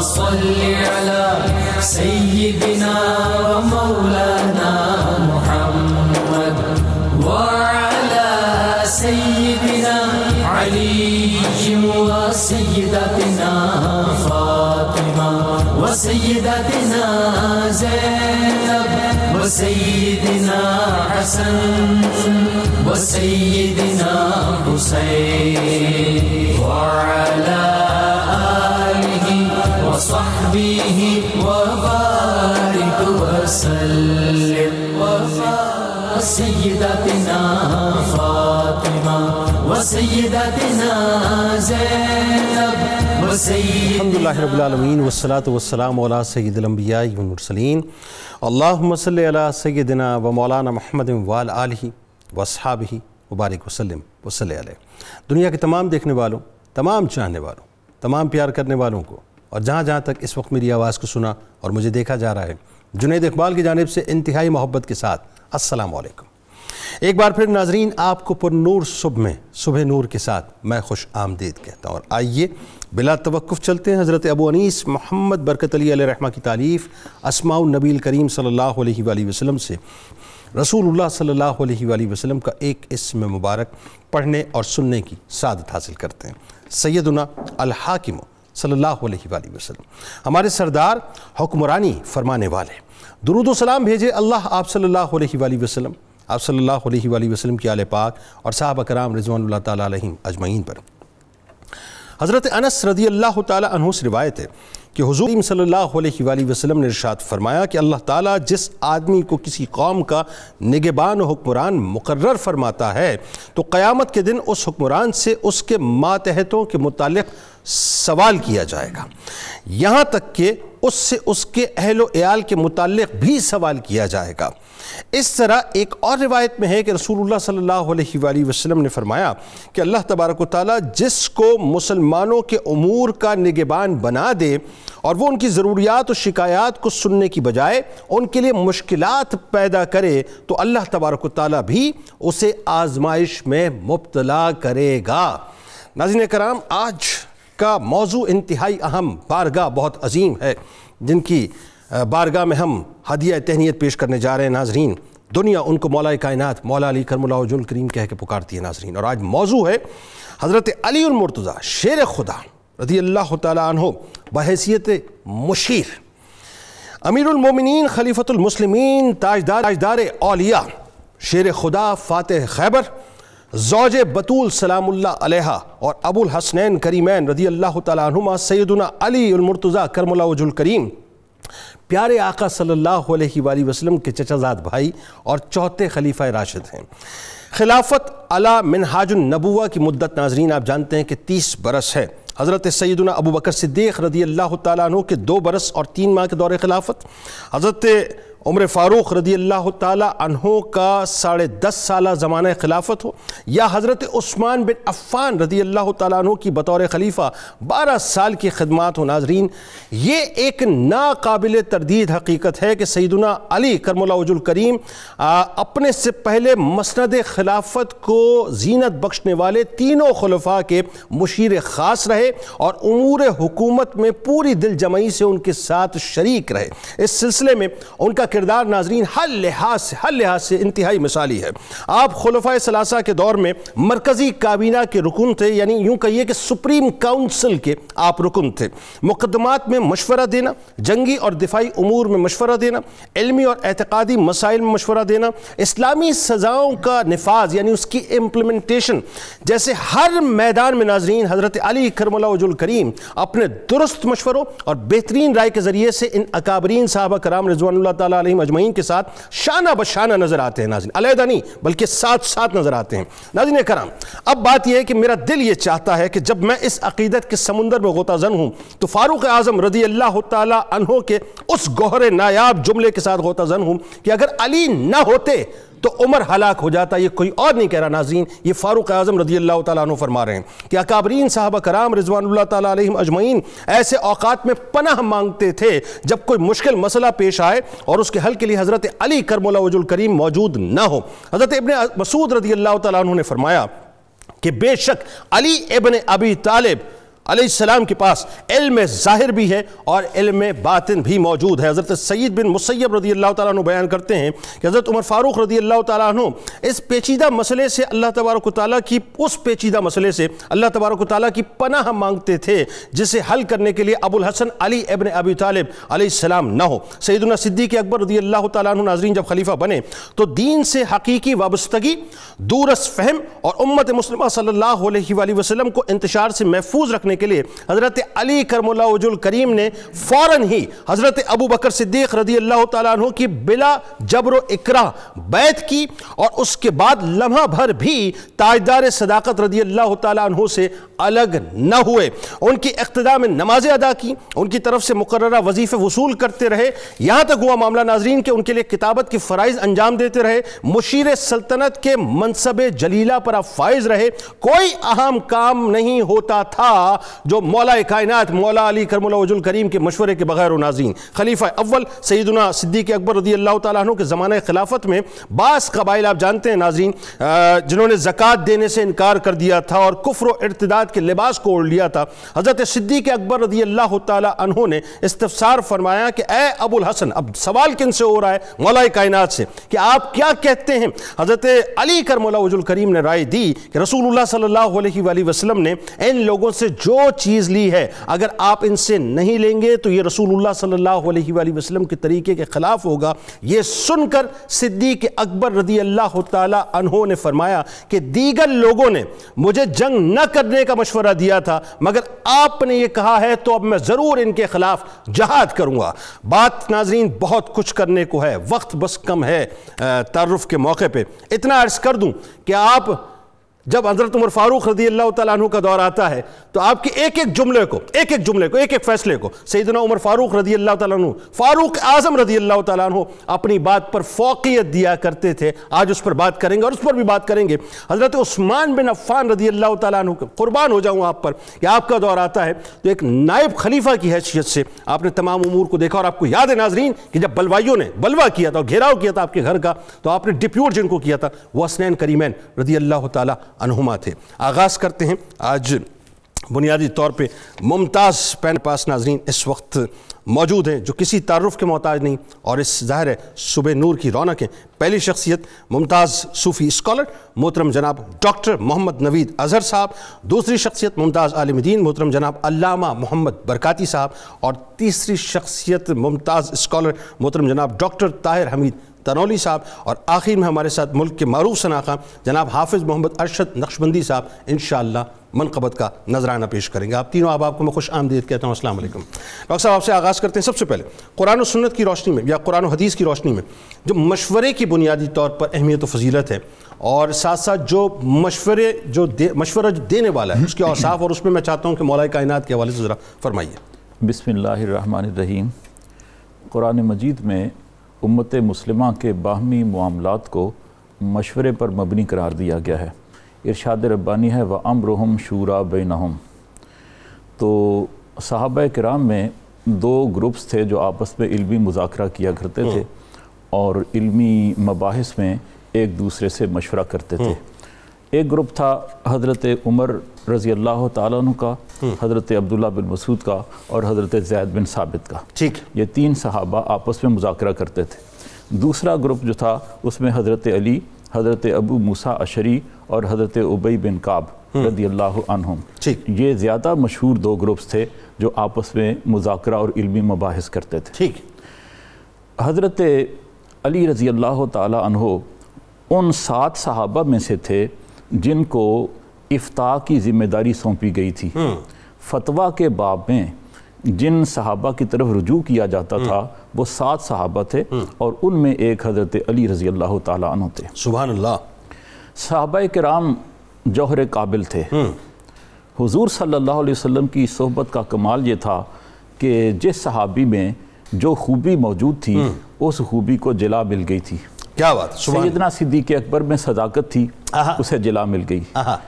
صل على سيدنا ومولانا محمد وعلى سيدنا علي وسيدتنا فاطمة وسيدتنا زينب وسيدنا حسن وسيدنا حسين وعلى آله وصحبه وبارك وسلم وسيدتنا فاطمة وسيدتنا زينب الحمد لله رب العالمين والصلاة والسلام على سيد الأنبياء والمرسلين اللهم صل على سيدنا ومولانا محمد وعلى آله واصحابه وبارک وسلم وصلی علیہ۔ دنیا کے تمام دیکھنے والوں، تمام چاہنے والوں، تمام پیار کرنے والوں کو، اور جہاں جہاں تک اس وقت میری آواز کو سنا اور مجھے دیکھا جا رہا ہے، جنید اقبال کی جانب سے انتہائی محبت کے ساتھ السلام علیکم۔ ایک بار پھر ناظرین، آپ کو پر نور صبح نور کے ساتھ میں خوش آمدید کہتا ہوں، اور آئیے بلا توقف چلتے ہیں حضرت ابو انیس محمد برکت علی علیہ رحمہ کی تالیف اسماء النبی الکریم صلی اللہ علیہ وآلہ وسلم سے رسول اللہ صلی اللہ علیہ وآلہ وسلم کا ایک اسم مبارک پڑھنے اور سننے کی سعادت حاصل کرتے ہیں۔ سیدنا الحاکم صلی اللہ علیہ وآلہ وسلم، ہمارے سردار، حکمرانی فرمانے والے، درود و سلام بھیجے اللہ آپ صلی اللہ علیہ وآلہ وسلم، آپ صلی اللہ علیہ وآلہ وسلم کی آل پاک اور صحابہ کرام رضوان اللہ تعالیٰ علیہم اجمعین پر۔ حضرت انس رضی اللہ تعالیٰ عنہ سے روایت ہے کہ حضور صلی اللہ علیہ وآلہ وسلم نے ارشاد فرمایا کہ اللہ تعالیٰ جس آدمی کو کسی قوم کا نگہبان و حکمران مقرر فرماتا ہے تو قیامت کے دن اس حکمران سے اس کے ماتحتوں کے متعلق سوال کیا جائے گا، یہاں تک کہ اس سے اس کے اہل و عیال کے متعلق بھی سوال کیا جائے گا۔ اس طرح ایک اور روایت میں ہے کہ رسول اللہ صلی اللہ علیہ وآلہ وسلم نے فرمایا کہ اللہ تبارک و تعالیٰ جس کو مسلمانوں کے امور کا نگہبان بنا دے اور وہ ان کی ضروریات و شکایات کو سننے کی بجائے ان کے لیے مشکلات پیدا کرے تو اللہ تبارک و تعالیٰ بھی اسے آزمائش میں مبتلا کرے گا۔ ناظرین کرام، آج کا موضوع انتہائی اہم، بارگاہ بہت عظیم ہے جن کی بارگاہ میں ہم ہدیہ تہنیت پیش کرنے جا رہے ہیں۔ ناظرین، دنیا ان کو مولا کائنات مولا علی کرم اللہ وجہ الکریم کہہ کے پکارتی ہے ناظرین، اور آج موضوع ہے حضرت علی المرتضیٰ شیر خدا رضی اللہ تعالیٰ عنہ بحیثیت مشیر، امیر المومنین، خلیفۃ المسلمین، تاجدار اولیاء، شیر خدا، فاتح خیبر، زوج بطول سلام اللہ علیہا اور ابو الحسنین کریمین رضی اللہ تعالیٰ عنہما سیدنا علی المرتضیٰ کرم اللہ وجہ الکریم، پیارے آقا صلی اللہ علیہ وآلہ وسلم کے چچا زاد بھائی اور چوتھے خلیفہ راشد ہیں۔ خلافت علی منہاج النبوہ کی مدت ناظرین آپ جانتے ہیں کہ 30 برس ہے۔ حضرت سیدنا ابو بکر صدیق رضی اللہ تعالیٰ عنہ کے 2 برس اور 3 ماہ کے دور خلافت، حضرت عمر فاروق رضی اللہ تعالیٰ عنہ کا 10.5 سالہ زمانہ خلافت ہو، یا حضرت عثمان بن عفان رضی اللہ تعالیٰ عنہ کی بطور خلیفہ 12 سال کی خدمات ہو۔ ناظرین، یہ ایک ناقابل تردید حقیقت ہے کہ سیدنا علی کرم اللہ وجہ الکریم اپنے سے پہلے مسند خلافت کو زینت بخشنے والے تینوں خلفاء کے مشیر خاص رہے اور امور حکومت میں پوری دل جمعی سے ان کے ساتھ شریک رہے۔ اس سلسلے میں ان کا کردار ناظرین ہر لحاظ سے انتہائی مثالی ہے۔ آپ خلفائے ثلاثہ کے دور میں مرکزی کابینہ کے رکن تھے، یعنی یوں کہیے کہ سپریم کاؤنسل کے آپ رکن تھے۔ مقدمات میں مشورہ دینا، جنگی اور دفاعی امور میں مشورہ دینا، علمی اور اعتقادی مسائل میں مشورہ دینا، اسلامی سزاؤں کا نفاذ یعنی اس کی امپلیمنٹیشن جیسے ہر میدان میں ناظرین حضرت علی کرم اللہ وجہ الکریم اپنے درست مشوروں اور بہترین رائے کے ذریعے سے ان اکابرین صحابہ کرام رضوان اللہ تعالیٰ علیہم اجمعین کے ساتھ شانہ بشانہ نظر آتے ہیں ناظرین، علیحدہ نہیں بلکہ ساتھ نظر آتے ہیں۔ ناظرین کرام، اب بات یہ ہے کہ میرا دل یہ چاہتا ہے کہ جب میں اس عقیدت کے سمندر میں غوطہ زن ہوں تو فاروق اعظم رضی اللہ تعالیٰ عنہ کے اس گوہر نایاب جملے کے ساتھ غوطہ زن ہوں کہ اگر علی نہ ہوتے تو عمر ہلاک ہو جاتا۔ یہ کوئی اور نہیں کہہ رہا ناظرین، یہ فاروق اعظم رضی اللہ تعالیٰ عنہ فرما رہے ہیں کہ اکابرین صحابہ کرام رضوان اللہ تعالیٰ علیہم اجمعین ایسے اوقات میں پناہ مانگتے تھے جب کوئی مشکل مسئلہ پیش آئے اور اس کے حل کے لیے حضرت علی کرم اللہ وجہ الکریم موجود نہ ہو۔ حضرت ابن مسعود رضی اللہ تعالیٰ عنہ نے فرمایا کہ بے شک علی ابن ابی طالب علیہ السلام کے پاس علم ظاہر بھی ہے اور علم باطن بھی موجود ہے۔ حضرت سعید بن مسیب رضی اللہ تعالیٰ عنہ بیان کرتے ہیں کہ حضرت عمر فاروق رضی اللہ تعالیٰ عنہ اس پیچیدہ مسئلے سے اللہ تبارک و تعالیٰ کی پناہ مانگتے تھے جسے حل کرنے کے لیے ابو الحسن علی ابن ابی طالب علیہ السلام نہ ہو۔ سیدنا صدیق اکبر رضی اللہ تعالیٰ عنہ ناظرین جب خلیفہ بنے تو دین سے حقیقی وابستگی، دورس فہم اور امت مسلمہ صلی اللہ علیہ وآلہ وسلم کو انتشار سے محفوظ رکھنے کے لیے حضرت علی کرم اللہ وجہ الکریم نے فوراً ہی حضرت ابو بکر صدیق رضی اللہ تعالیٰ عنہ کی بلا جبر و اکراہ بیعت کی اور اس کے بعد لمحہ بھر بھی تاجدار صداقت رضی اللہ تعالیٰ عنہ سے الگ نہ ہوئے۔ ان کی اقتداء میں نمازیں ادا کی، ان کی طرف سے مقررہ وظیفے وصول کرتے رہے، یہاں تک ہوا معاملہ ناظرین کہ ان کے لیے کتابت کے فرائض انجام دیتے رہے، مشیر سلطنت کے منصب جلیلہ پر آپ فائز رہے۔ کوئی اہم کام نہیں ہوتا تھا جو مولا کائنات مولا علی کرم اللہ وجہ الکریم کے مشورے کے بغیر ناظرین۔ خلیفہ اول سیدنا صدیق اکبر رضی اللہ تعالیٰ عنہ کے زمانہ خلافت میں بعض قبائل آپ جانتے ہیں ناظرین جنہوں نے زکوٰۃ دینے سے انکار کر دیا تھا اور کفر و ارتداد کے لباس کو اوڑھ لیا تھا۔ حضرت صدیق اکبر رضی اللہ تعالیٰ عنہ نے استفسار فرمایا کہ اے ابو الحسن، اب سوال کن سے ہو رہا ہے؟ مولا کائنات سے، کہ آپ کیا کہتے ہیں؟ حضرت علی کرم اللہ وجہ الکریم نے رائے دی کہ رسول اللہ صلی اللہ علیہ وآلہ وسلم نے ان لوگوں سے جو چیز لی ہے اگر آپ ان سے نہیں لیں گے تو یہ رسول اللہ صلی اللہ علیہ وآلہ وسلم کے طریقے کے خلاف ہوگا۔ یہ سن کر صدیق اکبر رضی اللہ تعالیٰ عنہ نے فرمایا کہ دیگر لوگوں نے مجھے جنگ نہ کرنے کا مشورہ دیا تھا مگر آپ نے یہ کہا ہے تو اب میں ضرور ان کے خلاف جہاد کروں گا۔ بات ناظرین بہت کچھ کرنے کو ہے، وقت بس کم ہے تعارف کے موقع پہ۔ اتنا عرض کر دوں کہ آپ جب حضرت عمر فاروق رضی اللہ تعالیٰ عنہ کا دور آتا ہے تو آپ کے ایک ایک جملے کو ایک ایک فیصلے کو سیدنا عمر فاروق رضی اللہ تعالیٰ عنہ، فاروق اعظم رضی اللہ تعالیٰ عنہ اپنی بات پر فوقیت دیا کرتے تھے۔ آج اس پر بات کریں گے اور اس پر بھی بات کریں گے۔ حضرت عثمان بن عفان رضی اللہ تعالیٰ عنہ، قربان ہو جاؤں آپ پر کہ آپ کا دور آتا ہے تو ایک نائب خلیفہ کی حیثیت سے آپ نے تمام امور کو دیکھا، اور آپ کو یاد ہے ناظرین کہ جب بلوائیوں نے بلوا کیا تھا اور گھیراؤ کیا تھا آپ کے گھر کا تو آپ نے ڈپیوٹ جن کو کیا تھا وہ حسنین کریمین رضی اللہ تعالیٰ عنہما تھے۔ آغاز کرتے ہیں۔ آج بنیادی طور پہ ممتاز پین پاس ناظرین اس وقت موجود ہیں جو کسی تعارف کے محتاج نہیں اور اس ظاہر ہے صبح نور کی رونق ہیں۔ پہلی شخصیت ممتاز صوفی اسکالر محترم جناب ڈاکٹر محمد نوید اظہر صاحب، دوسری شخصیت ممتاز عالم دین محترم جناب علامہ محمد برکاتی صاحب، اور تیسری شخصیت ممتاز اسکالر محترم جناب ڈاکٹر طاہر حمید تنولی صاحب، اور آخر میں ہمارے ساتھ ملک کے معروف شناخواں جناب حافظ محمد ارشد نقشبندی صاحب انشاءاللہ منقبت کا نذرانہ پیش کریں گے۔ آپ تینوں احباب کو میں خوش آمدید کہتا ہوں۔ السلام علیکم۔ ڈاکٹر صاحب آپ سے آغاز کرتے ہیں۔ سب سے پہلے قرآن و سنت کی روشنی میں یا قرآن و حدیث کی روشنی میں جو مشورے کی بنیادی طور پر اہمیت و فضیلت ہے اور ساتھ ساتھ جو مشورہ جو دینے والا ہے اس کے اوصاف، اور اس میں میں چاہتا ہوں کہ مولا کائنات کے حوالے سے ذرا فرمائیے۔ بسم اللہ الرحمن الرحیم۔ قرآن مجید میں امت مسلمہ کے باہمی معاملات کو مشورے پر مبنی قرار دیا گیا ہے۔ ارشاد ربانی ہے وَأَمْرُهُمْ شُورَى بَيْنَهُمْ۔ تو صحابہ کرام میں دو گروپس تھے جو آپس میں علمی مذاکرہ کیا کرتے تھے اور علمی مباحث میں ایک دوسرے سے مشورہ کرتے تھے۔ ایک گروپ تھا حضرت عمر رضی اللہ تعالیٰ عنہ کا، حضرت عبداللہ بن مسعود کا اور حضرت زید بن ثابت کا۔ یہ تین صحابہ آپس میں مذاکرہ کرتے تھے۔ دوسرا گروپ جو تھا اس میں حضرت علی، حضرت ابو موسیٰ اشعری اور حضرت ابی بن کعب رضی اللہ عنہم۔ یہ زیادہ مشہور دو گروپس تھے جو آپس میں مذاکرہ اور علمی مباحث کرتے تھے۔ حضرت علی رضی اللہ تعالیٰ عنہ ان 7 صحابہ میں سے تھے جن کو افتاء کی ذمہ داری سونپی گئی تھی۔ فتویٰ کے باب میں جن صحابہ کی طرف رجوع کیا جاتا تھا وہ 7 صحابہ تھے اور ان میں ایک حضرت علی رضی اللہ تعالیٰ عنہ تھے۔ سبحان اللہ۔ صحابہ کرام جوہر قابل تھے۔ حضور صلی اللہ علیہ وسلم کی صحبت کا کمال یہ تھا کہ جس صحابی میں جو خوبی موجود تھی اس خوبی کو جلا مل گئی تھی۔ کیا بات! سیدنا صدیق اکبر میں صداقت تھی، اسے جلا مل گئی۔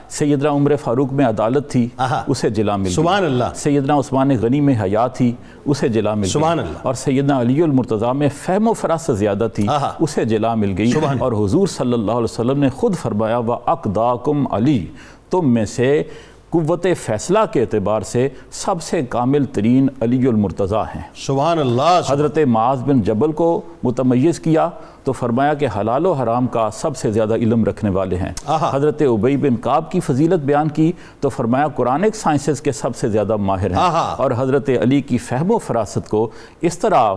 سیدنا عمر فاروق میں عدالت تھی، اسے جلا مل گئی۔ سبحان اللہ۔ سیدنا عثمان غنی میں حیا تھی، اسے جلا مل گئی۔ سبحان اللہ۔ اور سیدنا علی المرتضیٰ میں فہم و فراست زیادہ تھی، اسے جلا مل گئی۔ اور حضور صلی اللہ علیہ وسلم نے خود فرمایا وَأَقْدَاكُمْ علی، تم میں سے قوت فیصلہ کے اعتبار سے سب سے کامل ترین علی المرتضیٰ ہیں۔ سبحان اللہ۔ حضرت معاذ بن جبل کو متمیز کیا تو فرمایا کہ حلال و حرام کا سب سے زیادہ علم رکھنے والے ہیں۔ حضرت ابی بن کعب کی فضیلت بیان کی تو فرمایا قرآنک سائنسز کے سب سے زیادہ ماہر ہیں۔ اور حضرت علی کی فہم و فراست کو اس طرح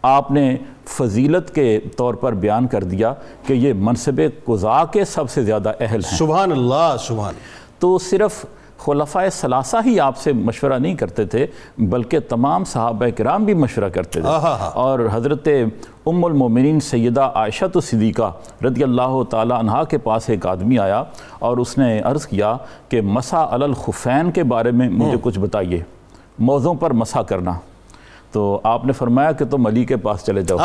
آپ نے فضیلت کے طور پر بیان کر دیا کہ یہ منصب قضاء کے سب سے زیادہ اہل ہیں۔ سبحان اللہ، سبحان۔ تو صرف خلفائے ثلاثہ ہی آپ سے مشورہ نہیں کرتے تھے بلکہ تمام صحابہ کرام بھی مشورہ کرتے تھے۔ اور حضرت ام المومنین سیدہ عائشہ صدیقہ رضی اللہ تعالی عنہا کے پاس ایک آدمی آیا اور اس نے عرض کیا کہ مسح علی الخفین کے بارے میں مجھے کچھ بتائیے، موضوع پر مسح کرنا۔ تو آپ نے فرمایا کہ تم علی کے پاس چلے جاؤ،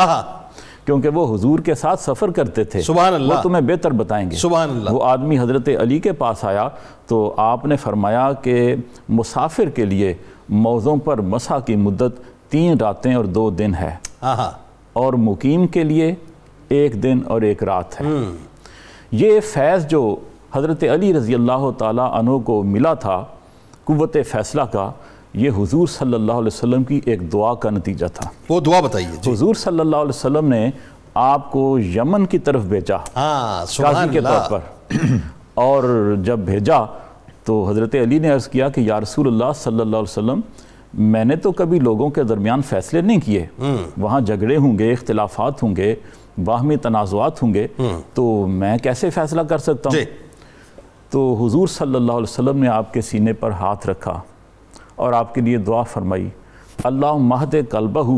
کیونکہ وہ حضور کے ساتھ سفر کرتے تھے، سبحان اللہ، وہ تمہیں بہتر بتائیں گے۔ سبحان اللہ۔ وہ آدمی حضرت علی کے پاس آیا تو آپ نے فرمایا کہ مسافر کے لیے موضوع پر مسح کی مدت 3 راتیں اور 2 دن ہے، اور مقیم کے لیے 1 دن اور 1 رات ہے۔ یہ فیض جو حضرت علی رضی اللہ تعالیٰ عنہ کو ملا تھا قوت فیصلہ کا، یہ حضور صلی اللہ علیہ وسلم کی ایک دعا کا نتیجہ تھا۔ وہ دعا بتائیے۔ حضور صلی اللہ علیہ وسلم نے آپ کو یمن کی طرف بھیجا قاضی کے طور پر، اور جب بھیجا تو حضرت علی نے عرض کیا کہ یا رسول اللہ صلی اللہ علیہ وسلم، میں نے تو کبھی لوگوں کے درمیان فیصلے نہیں کیے، وہاں جھگڑے ہوں گے، اختلافات ہوں گے، باہمی تنازعات ہوں گے، تو میں کیسے فیصلہ کر سکتا ہوں؟ تو حضور صلی اللہ علیہ وسلم نے آپ کے سینے پر ہاتھ رکھا اور آپ کے لیے دعا فرمائی، اللہم اہد قلبہ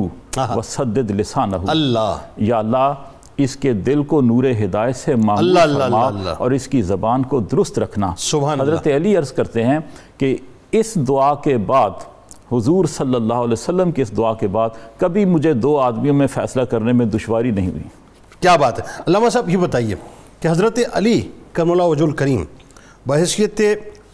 وسدد لسانہ، اللہ، یا اللہ اس کے دل کو نور ہدایت سے معمور فرما اور اس کی زبان کو درست رکھنا۔ حضرت علی عرض کرتے ہیں کہ اس دعا کے بعد، حضور صلی اللہ علیہ وسلم کی اس دعا کے بعد، کبھی مجھے 2 آدمیوں میں فیصلہ کرنے میں دشواری نہیں ہوئی۔ کیا بات ہے۔ علامہ صاحب یہ بتائیے کہ حضرت علی کرم اللہ وجہ الکریم بحیثیت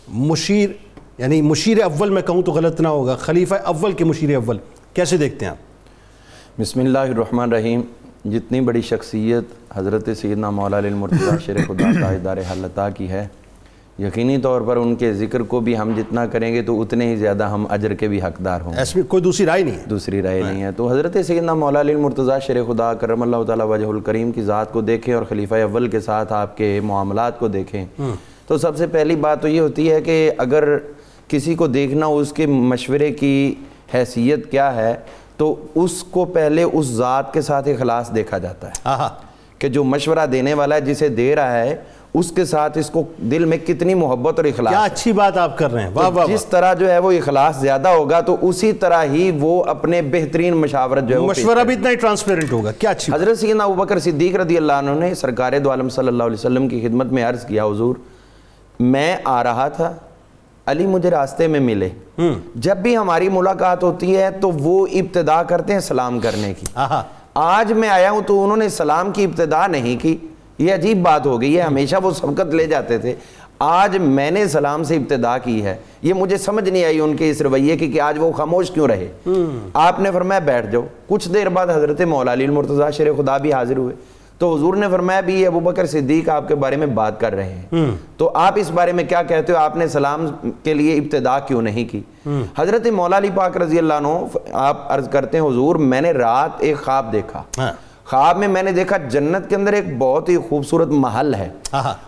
مشیر، یعنی مشیر اول میں کہوں تو غلط نہ ہوگا، خلیفہ اول کے مشیر اول، کیسے دیکھتے ہیں آپ؟ بسم اللہ الرحمن الرحیم۔ جتنی بڑی شخصیت حضرت سیدنا مولا علی المرتضیٰ شیر خدا تاجدار حل عطا کی ہے، یقینی طور پر ان کے ذکر کو بھی ہم جتنا کریں گے تو اتنے ہی زیادہ ہم اجر کے بھی حقدار ہوں گے، اس میں کوئی دوسری رائے نہیں ہے، دوسری رائے نہیں ہے۔ تو حضرت سیدنا مولا علی المرتضیٰ شیر خدا کرم اللہ تعالیٰ وجہ الکریم کی ذات کو دیکھیں اور خلیفہ اول کے ساتھ آپ کے معاملات کو دیکھیں تو سب سے پہلی بات تو یہ ہوتی ہے کہ اگر کسی کو دیکھنا ہو اس کے مشورے کی حیثیت کیا ہے تو اس کو پہلے اس ذات کے ساتھ اخلاص دیکھا جاتا ہے کہ جو مشورہ دینے والا ہے، جسے دے رہا ہے، اس کے ساتھ اس کو دل میں کتنی محبت اور اخلاص۔ کیا اچھی بات آپ کر رہے ہیں، واہ واہ۔ جس طرح جو ہے وہ اخلاص زیادہ ہوگا تو اسی طرح ہی وہ اپنے بہترین مشاورت جو ہے مشورہ بھی اتنا ہی ٹرانسپیرنٹ ہوگا۔ کیا اچھی حضرت سیدنا ابوبکر صدیق رضی اللہ عنہ نے سرکار دو عالم صلی اللہ علیہ وسلم کی خدمت میں عرض کیا، حضور میں آ رہا تھا، علی مجھے راستے میں ملے، جب بھی ہماری ملاقات ہوتی ہے تو وہ ابتدا کرتے ہیں سلام کرنے کی، آج میں آیا ہوں تو انہوں نے سلام کی ابتدا نہیں کی، یہ عجیب بات ہو گئی ہے، ہمیشہ وہ سبقت لے جاتے تھے، آج میں نے سلام سے ابتدا کی ہے، یہ مجھے سمجھ نہیں آئی ان کے اس رویے کی کہ آج وہ خاموش کیوں رہے۔ آپ نے فرمایا بیٹھ جاؤ۔ کچھ دیر بعد حضرت مولا علی المرتضیٰ شیر خدا بھی حاضر ہوئے تو حضور نے فرمایا بھی یہ ابوبکر صدیق آپ کے بارے میں بات کر رہے ہیں، تو آپ اس بارے میں کیا کہتے ہو، آپ نے سلام کے لیے ابتدا کیوں نہیں کی؟ حضرت مولا علی پاک رضی اللہ عنہ آپ عرض کرتے ہیں، حضور میں نے رات ایک خواب دیکھا، خواب میں نے دیکھا جنت کے اندر ایک بہت ہی خوبصورت محل ہے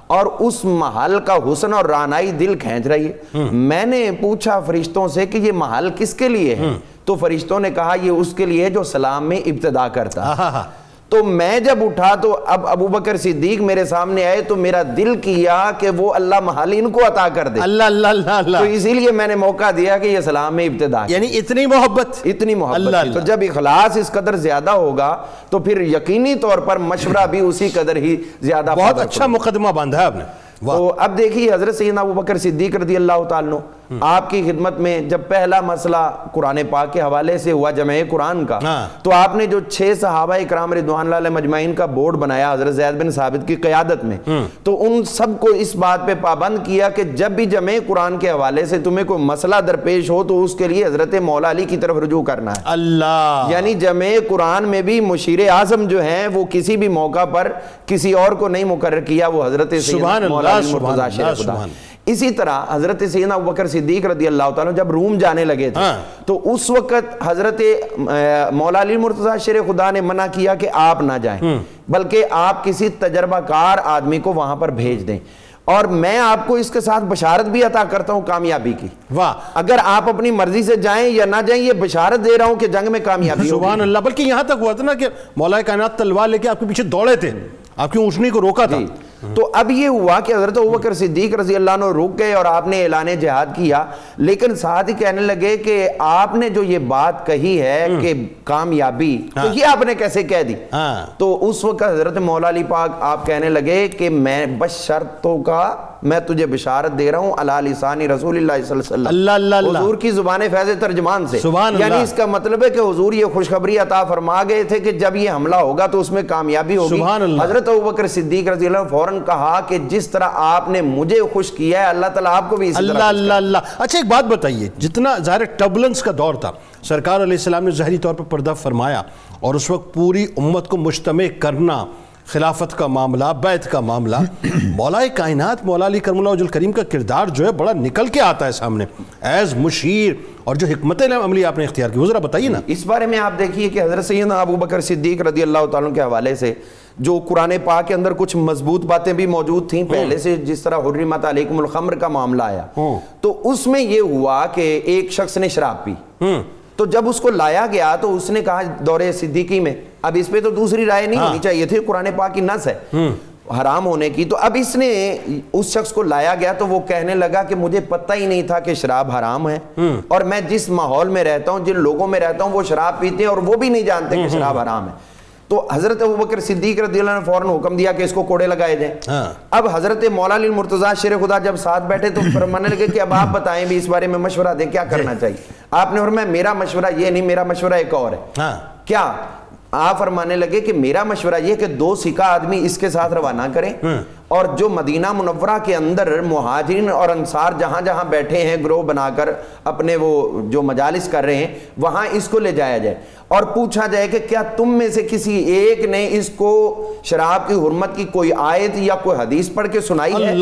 اور اس محل کا حسن اور رانائی دل کھینچ رہی ہے۔ میں نے پوچھا فرشتوں سے کہ یہ محل کس کے لیے ہے؟ تو فرشتوں نے کہا یہ اس کے لیے جو سلام میں ابتدا کرتا۔ تو میں جب اٹھا تو اب ابوبکر صدیق میرے سامنے آئے تو میرا دل کیا کہ وہ اللہ محل ان کو عطا کر دے، اللہ اللہ اللہ اللہ، تو اسی لیے میں نے موقع دیا کہ یہ سلام میں ابتدا، یعنی اتنی محبت، اتنی محبت۔ تو جب اخلاص اس قدر زیادہ ہوگا تو پھر یقینی طور پر مشورہ بھی اسی قدر ہی زیادہ۔ بہت اچھا مقدمہ باندھا ہے آپ نے۔ تو اب دیکھیے حضرت سیدنا ابوبکر صدیق رضی اللہ تعالیٰ عنہ آپ کی خدمت میں جب پہلا مسئلہ قرآن پاک کے حوالے سے ہوا جمع قرآن کا، تو آپ نے جو 6 صحابہ اکرام رضوان اللہ علیہ مجمعین کا بورڈ بنایا حضرت زید بن ثابت کی قیادت میں، تو ان سب کو اس بات پہ پابند کیا کہ جب بھی جمع قرآن کے حوالے سے تمہیں کوئی مسئلہ درپیش ہو تو اس کے لیے حضرت مولا علی کی طرف رجوع کرنا ہے۔ اللہ، یعنی جمع قرآن میں بھی مشیر اعظم جو ہیں وہ کسی بھی موقع پر کسی اور کو نہیں مقرر کیا، وہ حضرت سیدنا مولا علی المرتضیٰ شیر خدا۔ اسی طرح حضرت سیدنا ابوبکر صدیق رضی اللہ تعالیٰ جب روم جانے لگے تھے تو اس وقت حضرت مولا علی مرتضیٰ شیر خدا نے منع کیا کہ آپ نہ جائیں بلکہ آپ کسی تجربہ کار آدمی کو وہاں پر بھیج دیں، اور میں آپ کو اس کے ساتھ بشارت بھی عطا کرتا ہوں کامیابی کی۔ اگر آپ اپنی مرضی سے جائیں یا نہ جائیں، یہ بشارت دے رہا ہوں کہ جنگ میں کامیابی ہوگی۔ سبحان اللہ، بلکہ یہاں تک ہوا تھا نا کہ مولا کائنات تلوار لے کے آپ کے پیچھے دوڑے تھے، آپ کی اونٹنی کو روکا تھا۔ تو اب یہ ہوا کہ حضرت ابوبکر صدیق رضی اللہ عنہ رک گئے اور آپ نے اعلان جہاد کیا، لیکن ساتھ ہی کہنے لگے کہ آپ نے جو یہ بات کہی ہے کہ کامیابی، تو یہ آپ نے کیسے کہہ دی؟ تو اس وقت حضرت مولا علی پاک آپ کہنے لگے کہ میں بس شرطوں کا میں تجھے بشارت دے رہا ہوں علی لسان رسول اللہ صلی اللہ علیہ وسلم، حضور کی زبان فیض ترجمان سے، یعنی اس کا مطلب ہے کہ حضور یہ خوشخبری عطا فرما گئے تھے کہ جب یہ حملہ ہوگا تو اس میں کامیابی ہوگی۔ حضرت ابوبکر صدیق رضی اللہ عنہ فوراً کہا کہ جس طرح آپ نے مجھے خوش کیا ہے اللہ تعالیٰ آپ کو بھی اسی طرح خوش اللہ۔ اچھا ایک بات بتائیے، جتنا ظاہر ٹربولنس کا دور تھا، سرکار علیہ السلام نے ظاہری طور پر پردہ فرمایا اور اس وقت پوری امت کو مجتمع کرنا، خلافت کا معاملہ، بیعت کا معاملہ، مولا کائنات مولا علی کرم اللہ وجہ الکریم کا کردار جو ہے بڑا نکل کے آتا ہے سامنے ایز مشیر، اور جو حکمت عملی آپ نے اختیار کی وہ ذرا بتائیے نا۔ اس بارے میں آپ دیکھیے کہ حضرت سیدنا ابوبکر صدیق رضی اللہ تعالیٰ کے حوالے سے جو قرآن پاک کے اندر کچھ مضبوط باتیں بھی موجود تھیں پہلے سے، جس طرح حرمت علیکم الخمر کا معاملہ آیا، تو اس میں یہ ہوا کہ ایک شخص نے شراب پی، تو جب اس کو لایا گیا تو اس نے کہا دور صدیقی میں، اب اس پہ تو دوسری رائے نہیں ہونی چاہیے تھی، قرآن پاک کی نص ہے حرام ہونے کی، تو اب اس نے اس شخص کو لایا گیا تو وہ کہنے لگا کہ مجھے پتہ ہی نہیں تھا کہ شراب حرام ہے، اور میں جس ماحول میں رہتا ہوں، جن لوگوں میں رہتا ہوں وہ شراب پیتے ہیں اور وہ بھی نہیں جانتے کہ شراب حرام ہے۔ تو حضرت ابوبکر صدیق رضی اللہ عنہ نے فوراً حکم دیا کہ اس کو کوڑے لگائے جائیں۔ اب حضرت مولا علی مرتضیٰ شیر خدا جب ساتھ بیٹھے تو فرمانے لگے کہ اب آپ بتائیں بھی اس بارے میں مشورہ دیں کیا کرنا چاہیے۔ آپ نے فرمایا میرا مشورہ یہ نہیں، میرا مشورہ ایک اور ہے۔ کیا؟ آپ فرمانے لگے کہ میرا مشورہ یہ کہ 2 سکہ آدمی اس کے ساتھ روانہ کریں، اور جو مدینہ منورہ کے اندر مہاجرین اور انصار جہاں جہاں بیٹھے ہیں گروہ بنا کر اپنے وہ جو مجالس کر رہے ہیں وہاں اس کو لے جایا جائے اور پوچھا جائے کہ کیا تم میں سے کسی ایک نے اس کو شراب کی حرمت کی کوئی آیت یا کوئی حدیث پڑھ کے سنائی ہے؟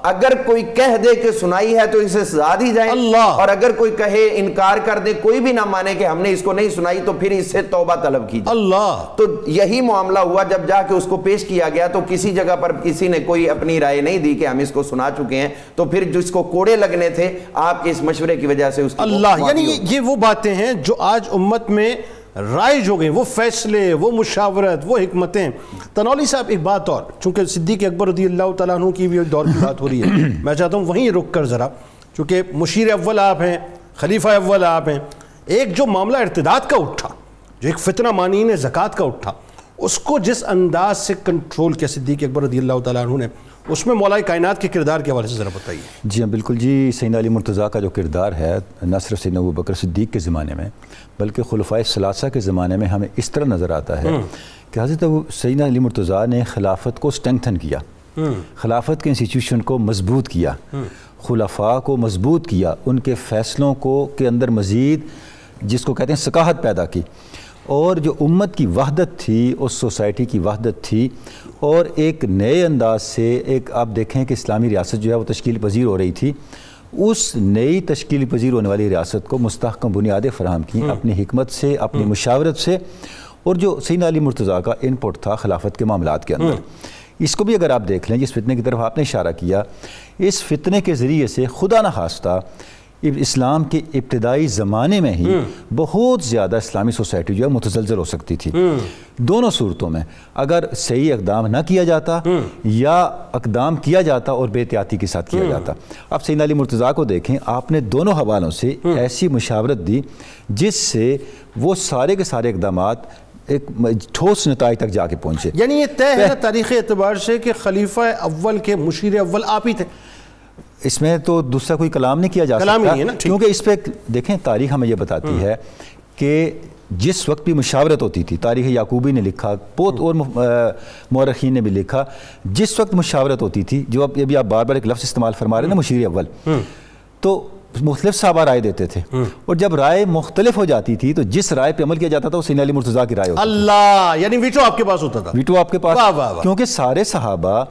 اگر کوئی کہہ دے کہ سنائی ہے تو اسے سزا دی جائے، اور اگر کوئی کہے انکار کر دے، کوئی بھی نہ مانے کہ ہم نے اس کو نہیں سنائی، تو پھر اس سے توبہ طلب کی جائے۔ تو یہی معاملہ ہوا جب جا کے اس کو پیش کیا گیا تو کسی جگہ پر کسی نے کوئی اپنی رائے نہیں دی کہ ہم اس کو سنا چکے ہیں، تو پھر جس کو کوڑے لگنے تھے آپ کے اس مشورے کی وجہ سے اس کی یعنی یہ وہ باتیں ہیں جو آج امت میں رائج ہو گئی، وہ فیصلے، وہ مشاورت، وہ حکمتیں۔ تنولی صاحب ایک بات اور، چونکہ صدیق اکبر رضی اللہ تعالیٰ عنہ کی بھی ایک دور کی بات ہو رہی ہے، میں چاہتا ہوں وہیں رک کر ذرا، چونکہ مشیر اول آپ ہیں، خلیفہ اول آپ ہیں، ایک جو معاملہ ارتداد کا اٹھا، جو ایک فتنہ مانین زکوٰۃ کا اٹھا، اس کو جس انداز سے کنٹرول کیا صدیق اکبر رضی اللہ تعالیٰ عنہ نے، اس میں مولا کائنات کے کردار کے حوالے سے ذرا بتائیے۔ جی ہاں بالکل جی، سیدنا علی مرتضیٰ کا جو کردار ہے نہ صرف سیدنا ابوبکر صدیق کے زمانے میں بلکہ خلفائے ثلاثہ کے زمانے میں ہمیں اس طرح نظر آتا ہے کہ حضرت سیدنا علی مرتضیٰ نے خلافت کو اسٹرینتھن کیا، خلافت کے انسٹیٹیوشن کو مضبوط کیا، خلفاء کو مضبوط کیا، ان کے فیصلوں کو کے اندر مزید جس کو کہتے ہیں ثقافت پیدا کی، اور جو امت کی وحدت تھی، اس سوسائٹی کی وحدت تھی، اور ایک نئے انداز سے ایک آپ دیکھیں کہ اسلامی ریاست جو ہے وہ تشکیل پذیر ہو رہی تھی، اس نئی تشکیل پذیر ہونے والی ریاست کو مستحکم بنیادیں فراہم کی اپنی حکمت سے، اپنی مشاورت سے، اور جو سیدنا علی مرتضیٰ کا انپٹ تھا خلافت کے معاملات کے اندر۔ اس کو بھی اگر آپ دیکھ لیں، جس فتنے کی طرف آپ نے اشارہ کیا، اس فتنے کے ذریعے سے خدا نخواستہ اسلام کے ابتدائی زمانے میں ہی بہت زیادہ اسلامی سوسائٹی جو ہے متزلزل ہو سکتی تھی۔ دونوں صورتوں میں اگر صحیح اقدام نہ کیا جاتا یا اقدام کیا جاتا اور بے احتیاطی کے ساتھ کیا جاتا۔ اب سیدنا علی مرتضیٰ کو دیکھیں، آپ نے دونوں حوالوں سے ایسی مشاورت دی جس سے وہ سارے کے سارے اقدامات ایک ٹھوس نتائج تک جا کے پہنچے۔ یعنی یہ طے ہے تاریخی اعتبار سے کہ خلیفہ اول کے مشیر اول آپ ہی تھے؟ اس میں تو دوسرا کوئی کلام نہیں کیا جا سکتا، کیونکہ اس پہ دیکھیں تاریخ ہمیں یہ بتاتی ہے کہ جس وقت بھی مشاورت ہوتی تھی، تاریخ یعقوبی نے لکھا، بہت اور مورخین نے بھی لکھا، جس وقت مشاورت ہوتی تھی، جو اب یہ آپ بار بار ایک لفظ استعمال فرما رہے ہیں نا مشیر اول، تو مختلف صحابہ رائے دیتے تھے، اور جب رائے مختلف ہو جاتی تھی تو جس رائے پہ عمل کیا جاتا تھا وہ سیدنا علی مرتضیٰ کی رائے ہوتی تھی۔ اللہ، یعنی ویٹو آپ کے پاس ہوتا تھا؟ ویٹو آپ کے پاس، کیونکہ سارے صحابہ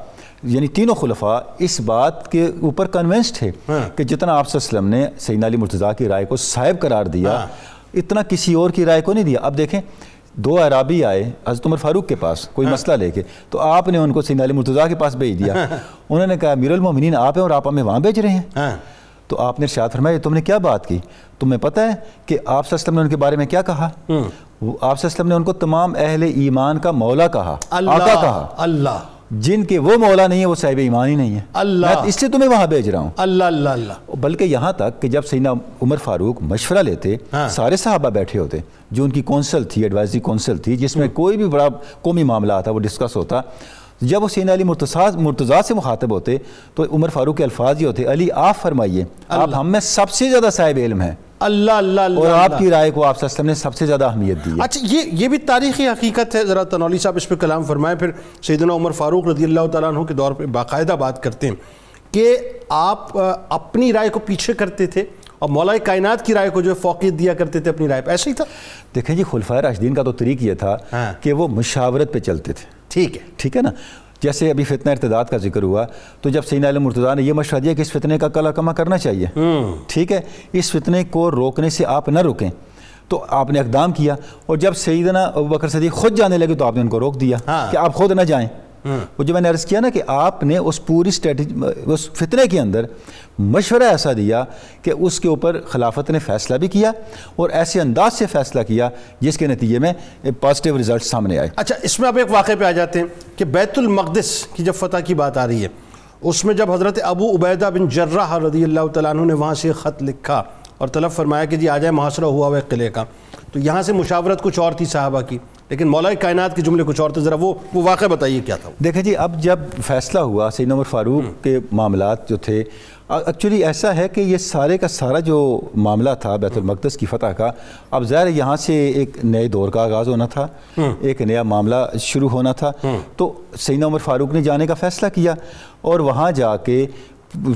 یعنی تینوں خلفاء اس بات کے اوپر کنونس تھے کہ جتنا آپ صلی اللہ علیہ وسلم نے سیدنا علی مرتضیٰ کی رائے کو صائب قرار دیا اتنا کسی اور کی رائے کو نہیں دیا. اب دیکھیں دو عرابی آئے حضرت عمر فاروق کے پاس کوئی مسئلہ لے کے, تو آپ نے ان کو سیدنا علی مرتضیٰ کے پاس بھیج دیا. انہوں نے کہا امیر المومنین آپ ہیں اور آپ ہمیں وہاں بھیج رہے ہیں. تو آپ نے ارشاد فرمایا تم نے کیا بات کی, تمہیں پتہ ہے کہ آپ صلی اللہ علیہ وسلم نے ان کے بارے میں کیا کہا؟ آپ صلی اللہ علیہ وسلم نے ان کو تمام اہل ایمان کا مولا کہا, آقا کہا. اللہ, جن کے وہ مولا نہیں ہے وہ صاحب ایمان ہی نہیں ہے. میں اس لیے تمہیں وہاں بھیج رہا ہوں. اللہ اللہ اللہ. بلکہ یہاں تک کہ جب سیدنا عمر فاروق مشورہ لیتے سارے صحابہ بیٹھے ہوتے, جو ان کی کونسل تھی, ایڈوائزری کونسل تھی, جس میں کوئی بھی بڑا قومی معاملہ آتا وہ ڈسکس ہوتا, جب وہ سیدنا علی مرتضیٰ سے مخاطب ہوتے تو عمر فاروق کے الفاظ یہ ہوتے, علی آپ فرمائیے, آپ ہم میں سب سے زیادہ صاحب علم ہیں. اللہ اللہ. اور آپ کی رائے کو آپ صلی اللہ علیہ وسلم نے سب سے زیادہ اہمیت دی ہے. اچھا یہ بھی تاریخی حقیقت ہے. ذرا تنولی صاحب اس پہ کلام فرمائیں. پھر سیدنا عمر فاروق رضی اللہ تعالیٰ عنہ کے دور پہ باقاعدہ بات کرتے ہیں کہ آپ اپنی رائے کو پیچھے کرتے تھے اور مولا کائنات کی رائے کو جو فوقیت دیا کرتے تھے اپنی رائے پہ. ایسے ہی تھا؟ دیکھیں جی, خلفائے راشدین کا تو طریق یہ تھا کہ وہ مشاورت پہ چلتے تھے. ٹھیک ہے نا. جیسے ابھی فتنہ ارتداد کا ذکر ہوا تو جب سیدنا علی مرتضیٰ نے یہ مشورہ دیا کہ اس فتنے کا کلا کما کرنا چاہیے, ٹھیک ہے, اس فتنے کو روکنے سے آپ نہ رکیں, تو آپ نے اقدام کیا. اور جب سیدنا ابوبکر صدیق خود جانے لگے تو آپ نے ان کو روک دیا کہ آپ خود نہ جائیں. وہ جو میں نے عرض کیا نا کہ آپ نے اس پوری اس فتنے کے اندر مشورہ ایسا دیا کہ اس کے اوپر خلافت نے فیصلہ بھی کیا اور ایسے انداز سے فیصلہ کیا جس کے نتیجے میں پازیٹیو رزلٹ سامنے آئے. اچھا, اس میں اب ایک واقعے پہ آ جاتے ہیں کہ بیت المقدس کی جب فتح کی بات آ رہی ہے, اس میں جب حضرت ابو عبیدہ بن جراح رضی اللہ تعالیٰ عنہ نے وہاں سے خط لکھا اور طلب فرمایا کہ جی آ جائے, محاصرہ ہوا ہوا قلعے کا, تو یہاں سے مشاورت کچھ اور تھی صحابہ کی, لیکن مولا کائنات کے جملے کچھ اور تھے. ذرا وہ واقعہ بتائیے کیا تھا؟ دیکھیں جی, اب جب فیصلہ ہوا سیدنا عمر فاروق کے معاملات جو تھے, ایکچولی ایسا ہے کہ یہ سارے کا سارا جو معاملہ تھا بیت المقدس کی فتح کا, اب ظاہر یہاں سے ایک نئے دور کا آغاز ہونا تھا, ایک نیا معاملہ شروع ہونا تھا. تو سیدنا عمر فاروق نے جانے کا فیصلہ کیا اور وہاں جا کے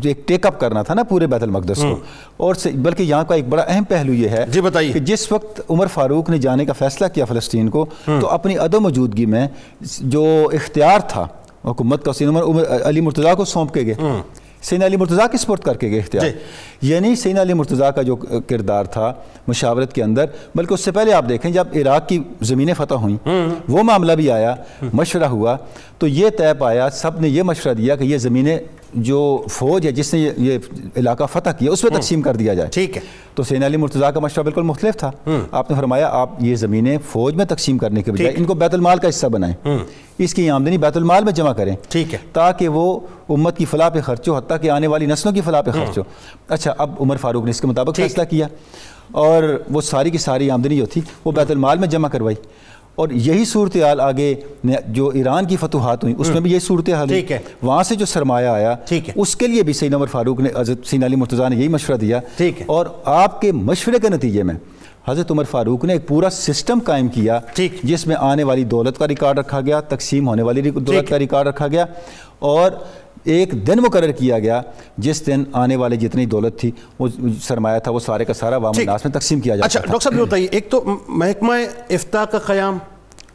ایک ٹیک اپ کرنا تھا نا پورے بیت المقدس کو. اور بلکہ یہاں کا ایک بڑا اہم پہلو یہ ہے جی بتائیے کہ جس وقت عمر فاروق نے جانے کا فیصلہ کیا فلسطین کو, تو اپنی عدم موجودگی میں جو اختیار تھا حکومت کا سیدنا علی مرتضیٰ کو سونپ کے گئے, سیدنا علی مرتضیٰ کی سپورٹ کر کے گئے اختیار. یعنی سیدنا علی مرتضیٰ کا جو کردار تھا مشاورت کے اندر, بلکہ اس سے پہلے آپ دیکھیں جب عراق کی زمینیں فتح ہوئیں وہ معاملہ بھی آیا, مشورہ ہوا, تو یہ طے پایا, سب نے یہ مشورہ دیا کہ یہ زمینیں جو فوج ہے جس نے یہ علاقہ فتح کیا اس پہ تقسیم کر دیا جائے. ٹھیک ہے. تو سیدنا علی مرتضیٰ کا مشورہ بالکل مختلف تھا. آپ نے فرمایا آپ یہ زمینیں فوج میں تقسیم کرنے کے بجائے ان کو بیت المال کا حصہ بنائیں, اس کی آمدنی بیت المال میں جمع کریں, ٹھیک ہے, تاکہ وہ امت کی فلاح پہ خرچ ہو, حتیٰ کہ آنے والی نسلوں کی فلاح پہ خرچ ہو. اچھا, اب عمر فاروق نے اس کے مطابق فیصلہ کیا اور وہ ساری کی ساری آمدنی جو تھی وہ بیت المال میں جمع کروائی. اور یہی صورتحال آگے جو ایران کی فتوحات ہوئی اس میں بھی یہی صورتحال ہوئی, وہاں سے جو سرمایہ آیا اس کے لیے بھی سیدنا عمر فاروق نے حضرت سیدنا علی مرتضیٰ نے یہی مشورہ دیا. اور آپ کے مشورے کے نتیجے میں حضرت عمر فاروق نے ایک پورا سسٹم قائم کیا جس میں آنے والی دولت کا ریکارڈ رکھا گیا, تقسیم ہونے والی دولت کا ریکارڈ رکھا گیا, اور ایک دن مقرر کیا گیا جس دن آنے والے جتنی دولت تھی وہ سرمایہ تھا وہ سارے کا سارا عوام الناس میں تقسیم کیا جاتا. اچھا ڈاکٹر صاحب یہ بتائیے, ایک تو محکمہ افتاء کا قیام,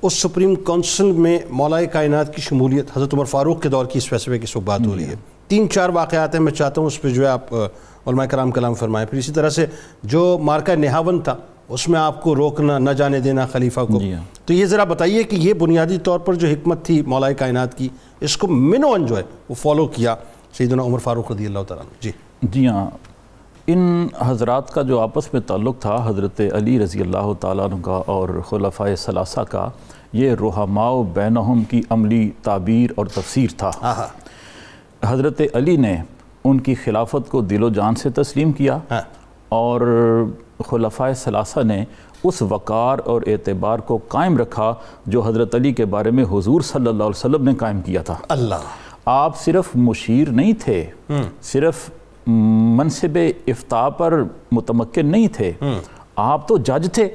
اس سپریم کونسل میں مولا کائنات کی شمولیت, حضرت عمر فاروق کے دور کی اسپیسیفک اس وقت بات ہو رہی ہے. 3-4 واقعات ہیں, میں چاہتا ہوں اس پہ جو ہے آپ علماء کرام کلام فرمائیں. پھر اسی طرح سے جو مارکہ نہاون تھا اس میں آپ کو روکنا, نہ جانے دینا خلیفہ کو, تو یہ ذرا بتائیے کہ یہ بنیادی طور پر جو حکمت تھی مولا کائنات کی, اس کو منوان جو ہے وہ فالو کیا سیدنا عمر فاروق رضی اللہ تعالیٰ عنہ. جی ہاں, ان حضرات کا جو آپس میں تعلق تھا حضرت علی رضی اللہ تعالیٰ عنہ کا اور خلفائے ثلاثہ کا, یہ رحماء بینہم کی عملی تعبیر اور تفسیر تھا. حضرت علی نے ان کی خلافت کو دل و جان سے تسلیم کیا اور خلفائے ثلاثہ نے اس وقار اور اعتبار کو قائم رکھا جو حضرت علی کے بارے میں حضور صلی اللہ علیہ وسلم نے قائم کیا تھا. آپ صرف مشیر نہیں تھے, صرف منصب افتاء پر متمکن نہیں تھے, آپ تو جج تھے,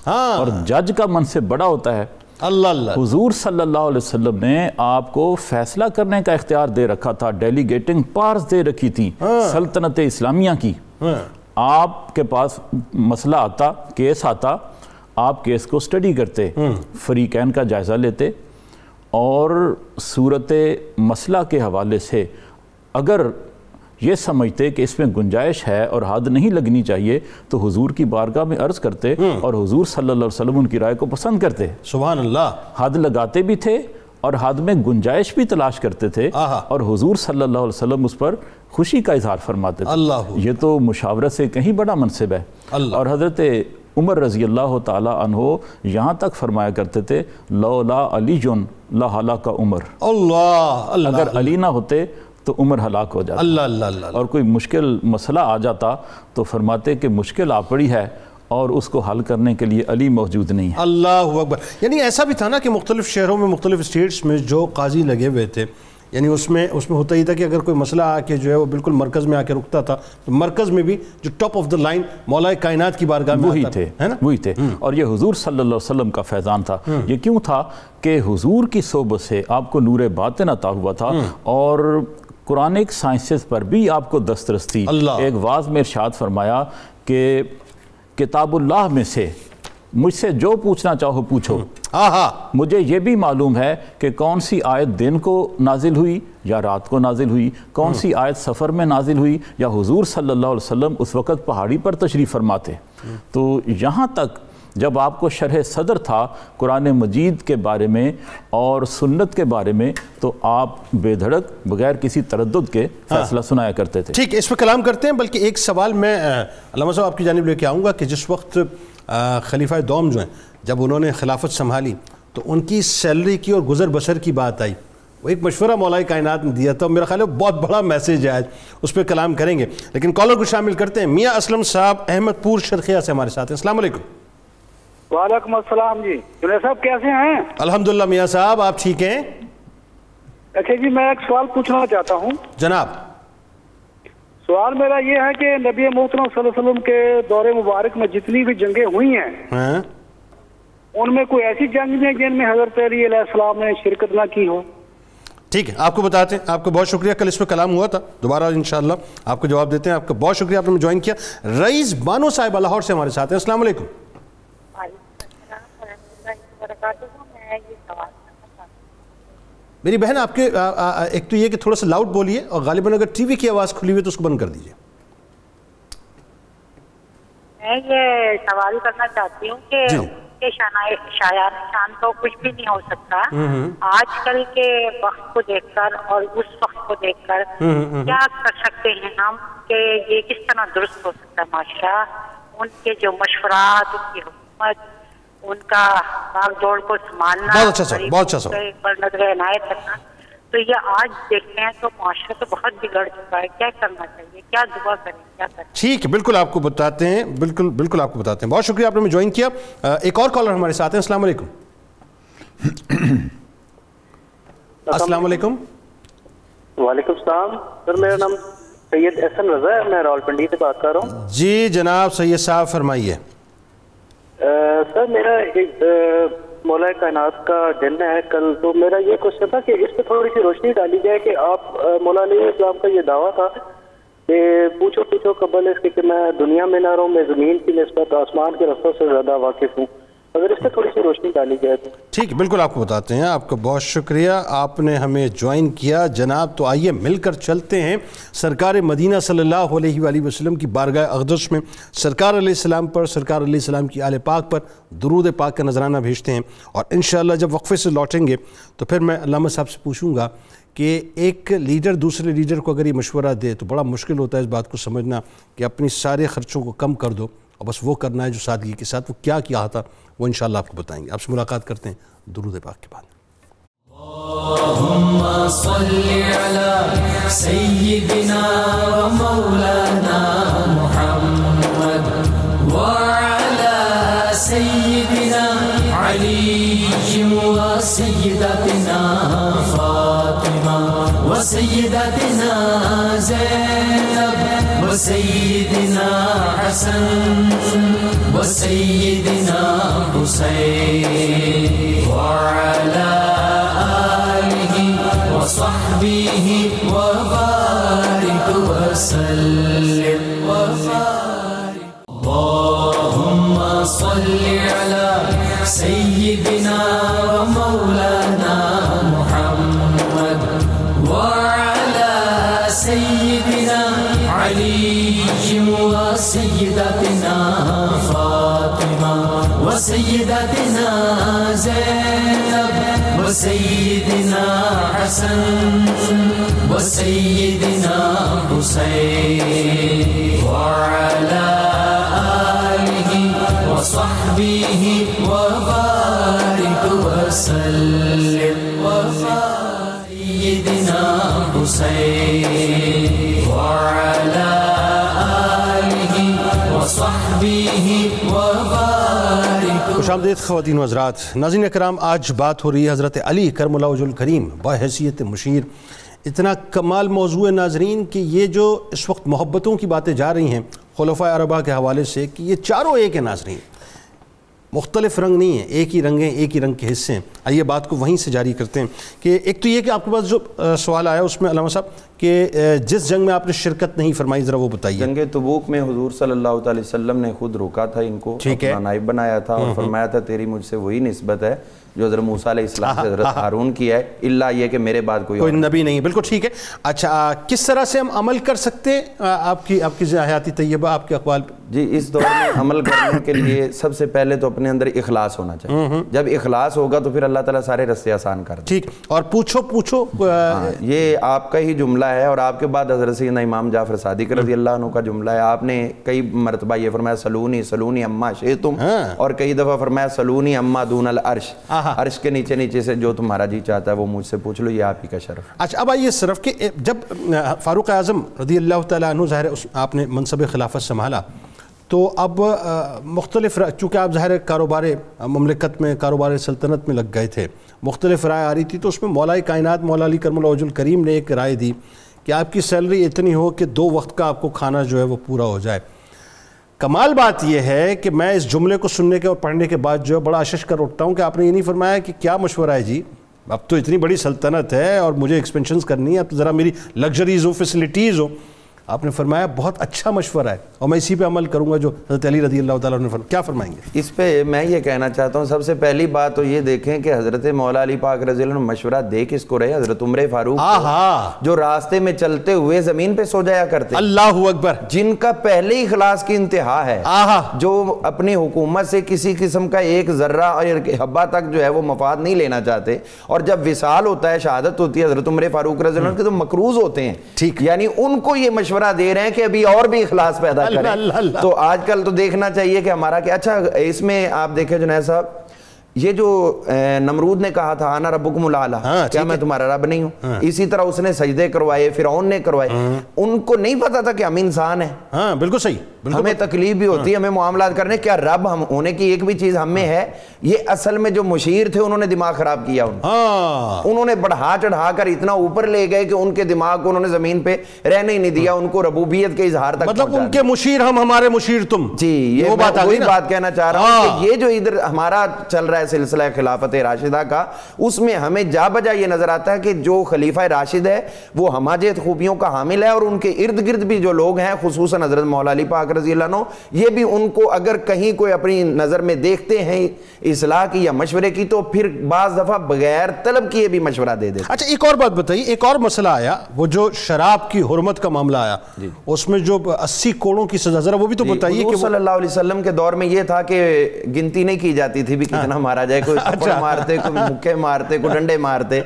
اور جج کا منصب بڑا ہوتا ہے. حضور صلی اللہ علیہ وسلم نے آپ کو فیصلہ کرنے کا اختیار دے رکھا تھا, ڈیلیگیٹنگ پارز دے رکھی تھی سلطنت اسلامیہ کی. آپ کے پاس مسئلہ آتا, کیس آتا, آپ کیس کو سٹڈی کرتے, فریقین کا جائزہ لیتے اور صورت مسئلہ کے حوالے سے اگر یہ سمجھتے کہ اس میں گنجائش ہے اور حد نہیں لگنی چاہیے تو حضور کی بارگاہ میں عرض کرتے اور حضور صلی اللہ علیہ وسلم ان کی رائے کو پسند کرتے. سبحان اللہ. حد لگاتے بھی تھے اور حد میں گنجائش بھی تلاش کرتے تھے اور حضور صلی اللہ علیہ وسلم اس پر خوشی کا اظہار فرماتے تھے. یہ تو مشاورت سے کہیں بڑا منصب ہے. اور حضرت عمر رضی اللہ تعالی عنہ یہاں تک فرمایا کرتے تھے لولا علی لہلک عمر. اللہ. اگر علی نہ ہوتے تو عمر ہلاک ہو جاتا. اللہ اللہ اللہ. اور کوئی مشکل مسئلہ آ جاتا تو فرماتے کہ مشکل آ پڑی ہے اور اس کو حل کرنے کے لیے علی موجود نہیں ہے. اللہ اکبر. یعنی ایسا بھی تھا نا کہ مختلف شہروں میں مختلف اسٹیٹس میں جو قاضی لگے ہوئے تھے یعنی اس میں ہوتا ہی تھا کہ اگر کوئی مسئلہ آ کے جو ہے وہ بالکل مرکز میں آ کے رکتا تھا تو مرکز میں بھی جو ٹاپ آف دا لائن مولا کائنات کی بارگاہ میں وہی تھے اور یہ حضور صلی اللہ علیہ وسلم کا فیضان تھا. یہ کیوں تھا کہ حضور کی صحبت سے آپ کو نور باطن عطا ہوا تھا اور قرآنک سائنسز پر بھی آپ کو دسترس تھی. ایک واعظ میں ارشاد فرمایا کہ کتاب اللہ میں سے مجھ سے جو پوچھنا چاہو پوچھو. مجھے یہ بھی معلوم ہے کہ کون سی آیت دن کو نازل ہوئی یا رات کو نازل ہوئی, کون سی آیت سفر میں نازل ہوئی یا حضور صلی اللہ علیہ وسلم اس وقت پہاڑی پر تشریف فرماتے. تو یہاں تک جب آپ کو شرح صدر تھا قرآن مجید کے بارے میں اور سنت کے بارے میں تو آپ بے دھڑک بغیر کسی تردد کے فیصلہ سنایا کرتے تھے. ٹھیک ہے, اس پہ کلام کرتے ہیں. بلکہ ایک سوال میں علامہ صاحب آپ کی جانب لے کے آؤں گا کہ جس وقت خلیفہ دوم جو ہیں جب انہوں نے خلافت سنبھالی تو ان کی سیلری کی اور گزر بسر کی بات آئی, وہ ایک مشورہ مولا کائنات نے دیا تھا. میرا خیال ہے بہت بڑا میسیج ہے, آج اس پہ کلام کریں گے. لیکن کالر کو شامل کرتے ہیں. میاں اسلم صاحب احمد پور شرخیہ سے ہمارے ساتھ ہیں. السلام علیکم. وعلیکم السلام جی. جنید صاحب کیسے ہیں؟ الحمدللہ میاں صاحب, آپ ٹھیک ہیں؟ اچھا جی, میں ایک سوال پوچھنا چاہتا ہوں. جناب. سوال میرا یہ ہے کہ نبی محترم صلی اللہ علیہ وسلم کے دور مبارک میں جتنی بھی جنگیں ہوئی ہیں ان میں کوئی ایسی جنگ نہیں جن میں حضرت علی علیہ السلام نے شرکت نہ کی ہو؟ ٹھیک ہے, آپ کو بتاتے ہیں. آپ کو بہت شکریہ, کل اس پہ کلام ہوا تھا, دوبارہ انشاءاللہ آپ کو جواب دیتے ہیں. آپ کا بہت شکریہ, آپ نے جوائن کیا. رئیس بانو صاحب لاہور سے ہمارے ساتھ ہیں. السلام علیکم. میری بہن آپ کے ایک تو یہ کہ تھوڑا سا لاؤڈ بولیے اور غالباً اگر ٹی وی کی آواز کھلی ہوئی تو اس کو بند کر دیجیے. میں یہ سوال کرنا چاہتی ہوں کہ شان تو کچھ بھی نہیں ہو سکتا. آج کل کے وقت کو دیکھ کر اور اس وقت کو دیکھ کر کیا کر سکتے ہیں ہم کہ یہ کس طرح درست ہو سکتا ہے معاشرہ؟ ان کے جو مشورات, ان کی حکومت, ان کا بھاگ دوڑ کو سنبھالنا, بہت اچھا پر نظر عنایت رکھنا, تو یہ آج دیکھتے ہیں تو معاشرہ تو بہت بگڑ چکا ہے. کیا کرنا چاہیے, کیا دعا کریں, کیا کریں؟ ٹھیک ہے, بالکل آپ کو بتاتے ہیں. بالکل آپ کو بتاتے ہیں. بہت شکریہ, آپ نے جوائن کیا. ایک اور کالر ہمارے ساتھ ہیں. السلام علیکم. السلام علیکم. وعلیکم السلام سر, میرا نام سید احسن رضا ہے, میں راولپنڈی سے بات کر رہا ہوں. جی جناب سید صاحب فرمائیے. سر میرا ایک مولا کائنات کا دن ہے کل, تو میرا یہ کوشچن تھا کہ اس پہ تھوڑی سی روشنی ڈالی جائے کہ آپ مولا علیہ السلام کا یہ دعویٰ تھا کہ پوچھو قبل اس کے کہ میں دنیا میں نہ رہوں, میں زمین کی نسبت آسمان کے رستوں سے زیادہ واقف ہوں. اگر اس پہ تھوڑی سی روشنی ڈالی جائے تو ٹھیک ہے, بالکل آپ کو بتاتے ہیں. آپ کا بہت شکریہ, آپ نے ہمیں جوائن کیا. جناب تو آئیے مل کر چلتے ہیں سرکار مدینہ صلی اللہ علیہ وآلہ وسلم کی بارگاہ اقدس میں سرکار علیہ السلام پر, سرکار علیہ السلام کی آل پاک پر درود پاک کا نذرانہ بھیجتے ہیں. اور انشاءاللہ جب وقفے سے لوٹیں گے تو پھر میں علامہ صاحب سے پوچھوں گا کہ ایک لیڈر دوسرے لیڈر کو اگر یہ مشورہ دے تو بڑا مشکل ہوتا ہے اس بات کو سمجھنا کہ اپنی سارے خرچوں کو کم کر دو اور بس وہ کرنا ہے جو سادگی کے ساتھ. وہ کیا کیا تھا وہ انشاءاللہ آپ کو بتائیں گے. آپ سے ملاقات کرتے ہیں درود پاک کے بعد. اللہم صلی علی سیدنا و مولانا محمد وعلی سیدنا علی و سیدتنا فاطمہ و سیدتنا زینب و سیدنا حسن و سیدنا حسین وعلی وصحبه وبارك وسلم وبارك. اللهم صل على سيدنا ومولانا وسيدتنا فاطمة وسيدتنا زينب وسيدنا حسن وسيدنا حسين وعلى آله وصحبه وبارك وسلم وسيدنا حسين وعلى آله وصحبه وبارك. خوش آمدید خواتین و حضرات. ناظرین اکرام، آج بات ہو رہی ہے حضرت علی کرم اللہ وجہ الکریم بحیثیت مشیر. اتنا کمال موضوع ہے ناظرین کہ یہ جو اس وقت محبتوں کی باتیں جا رہی ہیں خلفاء اربعہ کے حوالے سے، کہ یہ چاروں ایک ہیں ناظرین، مختلف رنگ نہیں ہیں، ایک ہی رنگ ہیں، ایک ہی رنگ کے حصے ہیں. آئیے بات کو وہیں سے جاری کرتے ہیں کہ ایک تو یہ کہ آپ کے پاس جو سوال آیا اس میں علامہ صاحب کہ جس جنگ میں آپ نے شرکت نہیں فرمائی ذرا وہ بتائیے. جنگ تبوک میں حضور صلی اللہ علیہ وسلم نے خود روکا تھا ان کو، اپنا نائب بنایا تھا اور فرمایا تھا تیری مجھ سے وہی نسبت ہے جو حضرت موسیٰ علیہ السلام سے حضرت ہارون کی ہے، اللہ یہ کہ میرے بعد کوئی نبی نہیں. بالکل ٹھیک ہے. اچھا، کس طرح سے ہم عمل کر سکتے ہیں آپ کی حیات طیبہ، آپ کے اقوال؟ جی، اس دور میں عمل کرنے کے لیے سب سے پہلے تو اپنے اندر اخلاص ہونا چاہیے. جب اخلاص ہوگا تو پھر اللہ تعالیٰ سارے رستے آسان کر دے. ٹھیک. اور پوچھو یہ آپ کا ہی جملہ ہے اور آپ کے بعد حضرت سیدنا امام جعفر صادق رضی اللہ عنہ کا جملہ ہے. آپ نے کئی مرتبہ یہ فرمایا سلونی سلونی اما شئتم، اور کئی دفعہ فرمایا سلونی اما دون العرش، عرش کے نیچے سے جو تمہارا جی چاہتا ہے وہ مجھ سے پوچھ لو، یہ آپ ہی کا شرف. اچھا، اب آئیے صرف کہ جب فاروق اعظم رضی اللہ تعالیٰ عنہ ظاہر آپ نے منصب خلافت سنبھالا تو اب مختلف، چونکہ آپ ظاہر کاروبار مملکت میں، کاروبار سلطنت میں لگ گئے تھے، مختلف رائے آ رہی تھی، تو اس میں مولا کائنات مولا علی کرم اللہ وجہ الکریم نے ایک رائے دی کہ آپ کی سیلری اتنی ہو کہ 2 وقت کا آپ کو کھانا جو ہے وہ پورا ہو جائے. کمال بات یہ ہے کہ میں اس جملے کو سننے کے اور پڑھنے کے بعد جو ہے بڑا اشش کر اٹھتا ہوں کہ آپ نے یہ نہیں فرمایا کہ کیا مشورہ ہے جی، اب تو اتنی بڑی سلطنت ہے اور مجھے ایکسپینشنز کرنی ہے، اب تو ذرا میری لگژریز ہو، فیسلٹیز ہو. آپ نے فرمایا بہت اچھا مشورہ ہے اور میں اسی پہ عمل کروں گا جو حضرت علی رضی اللہ تعالیٰ نے فرمایا. کیا فرمائیں گے اس پہ؟ میں یہ کہنا چاہتا ہوں سب سے پہلی بات تو یہ دیکھیں کہ حضرت مولا علی پاک رضی اللہ عنہ مشورہ دے کس کو رہے؟ حضرت عمر فاروق کو، جو راستے میں چلتے ہوئے زمین پہ سو جایا کرتے، اللہ اکبر، جن کا پہلے اخلاص کی انتہا ہے، جو اپنی حکومت سے کسی قسم کا ایک ذرہ اور حبہ تک جو ہے وہ مفاد نہیں لینا چاہتے، اور جب وصال ہوتا ہے، شہادت ہوتی ہے حضرت عمر فاروق رضی اللہ عنہ کے، تو مقروض ہوتے ہیں. ٹھیک، یعنی ان کو یہ مشورہ دے رہے ہیں کہ اور بھی اخلاص پیدا کریں. تو آج کل تو دیکھنا چاہیے کہ ہمارا کیا. اچھا، اس میں آپ دیکھیں جنید صاحب، یہ جو نمرود نے کہا تھا انا ربکم الاعلی، کیا میں تمہارا رب نہیں ہوں؟ اسی طرح اس نے سجدے کروائے، فرعون نے کروائے. ان کو نہیں پتا تھا کہ ہم انسان ہیں. ہاں بالکل صحیح، ہمیں تکلیف بھی ہوتی ہے، ہمیں معاملات کرنے، کیا رب ہم ہونے کی ایک بھی چیز ہم میں ہے؟ یہ اصل میں جو مشیر تھے انہوں نے دماغ خراب کیا. انہوں نے بڑھا چڑھا کر اتنا اوپر لے گئے کہ ان کے دماغ کو انہوں نے زمین پہ رہنے ہی نہیں دیا، ان کو ربوبیت کے اظہار تک، مطلب ان کے مشیر ہم، ہمارے مشیر تم. جی، یہ وہی بات کہنا چاہ رہا ہوں کہ یہ جو ادھر ہمارا چل رہا ہے سلسلہ خلافت راشدہ کا، اس میں ہمیں جا بجا یہ نظر آتا ہے کہ جو خلیفہ راشد ہے وہ ہماجت خوبیوں کا حامل ہے، اور ان کے ارد گرد بھی جو لوگ ہیں، خصوصاً حضرت مولا علی پاک رضی اللہ عنہ، یہ بھی ان کو اگر کہیں کوئی اپنی نظر میں دیکھتے ہیں اصلاح کی یا مشورے کی، تو پھر بعض دفعہ بغیر طلب کیے بھی مشورہ دے دیتے. اچھا، ایک اور بات بتائیے، ایک اور مسئلہ آیا، وہ جو شراب کی حرمت کا معاملہ آیا، اس میں جو 80 کوڑوں کی سزا، ذرا وہ بھی تو بتائیے. کہ صلی اللہ علیہ وسلم کے دور میں یہ تھا کہ گنتی نہیں کی جاتی تھی بھی کتنا مارا جائے، کوئی تھپڑ مارتے، کوئی مکے مارتے، کوئی ڈنڈے مارتے.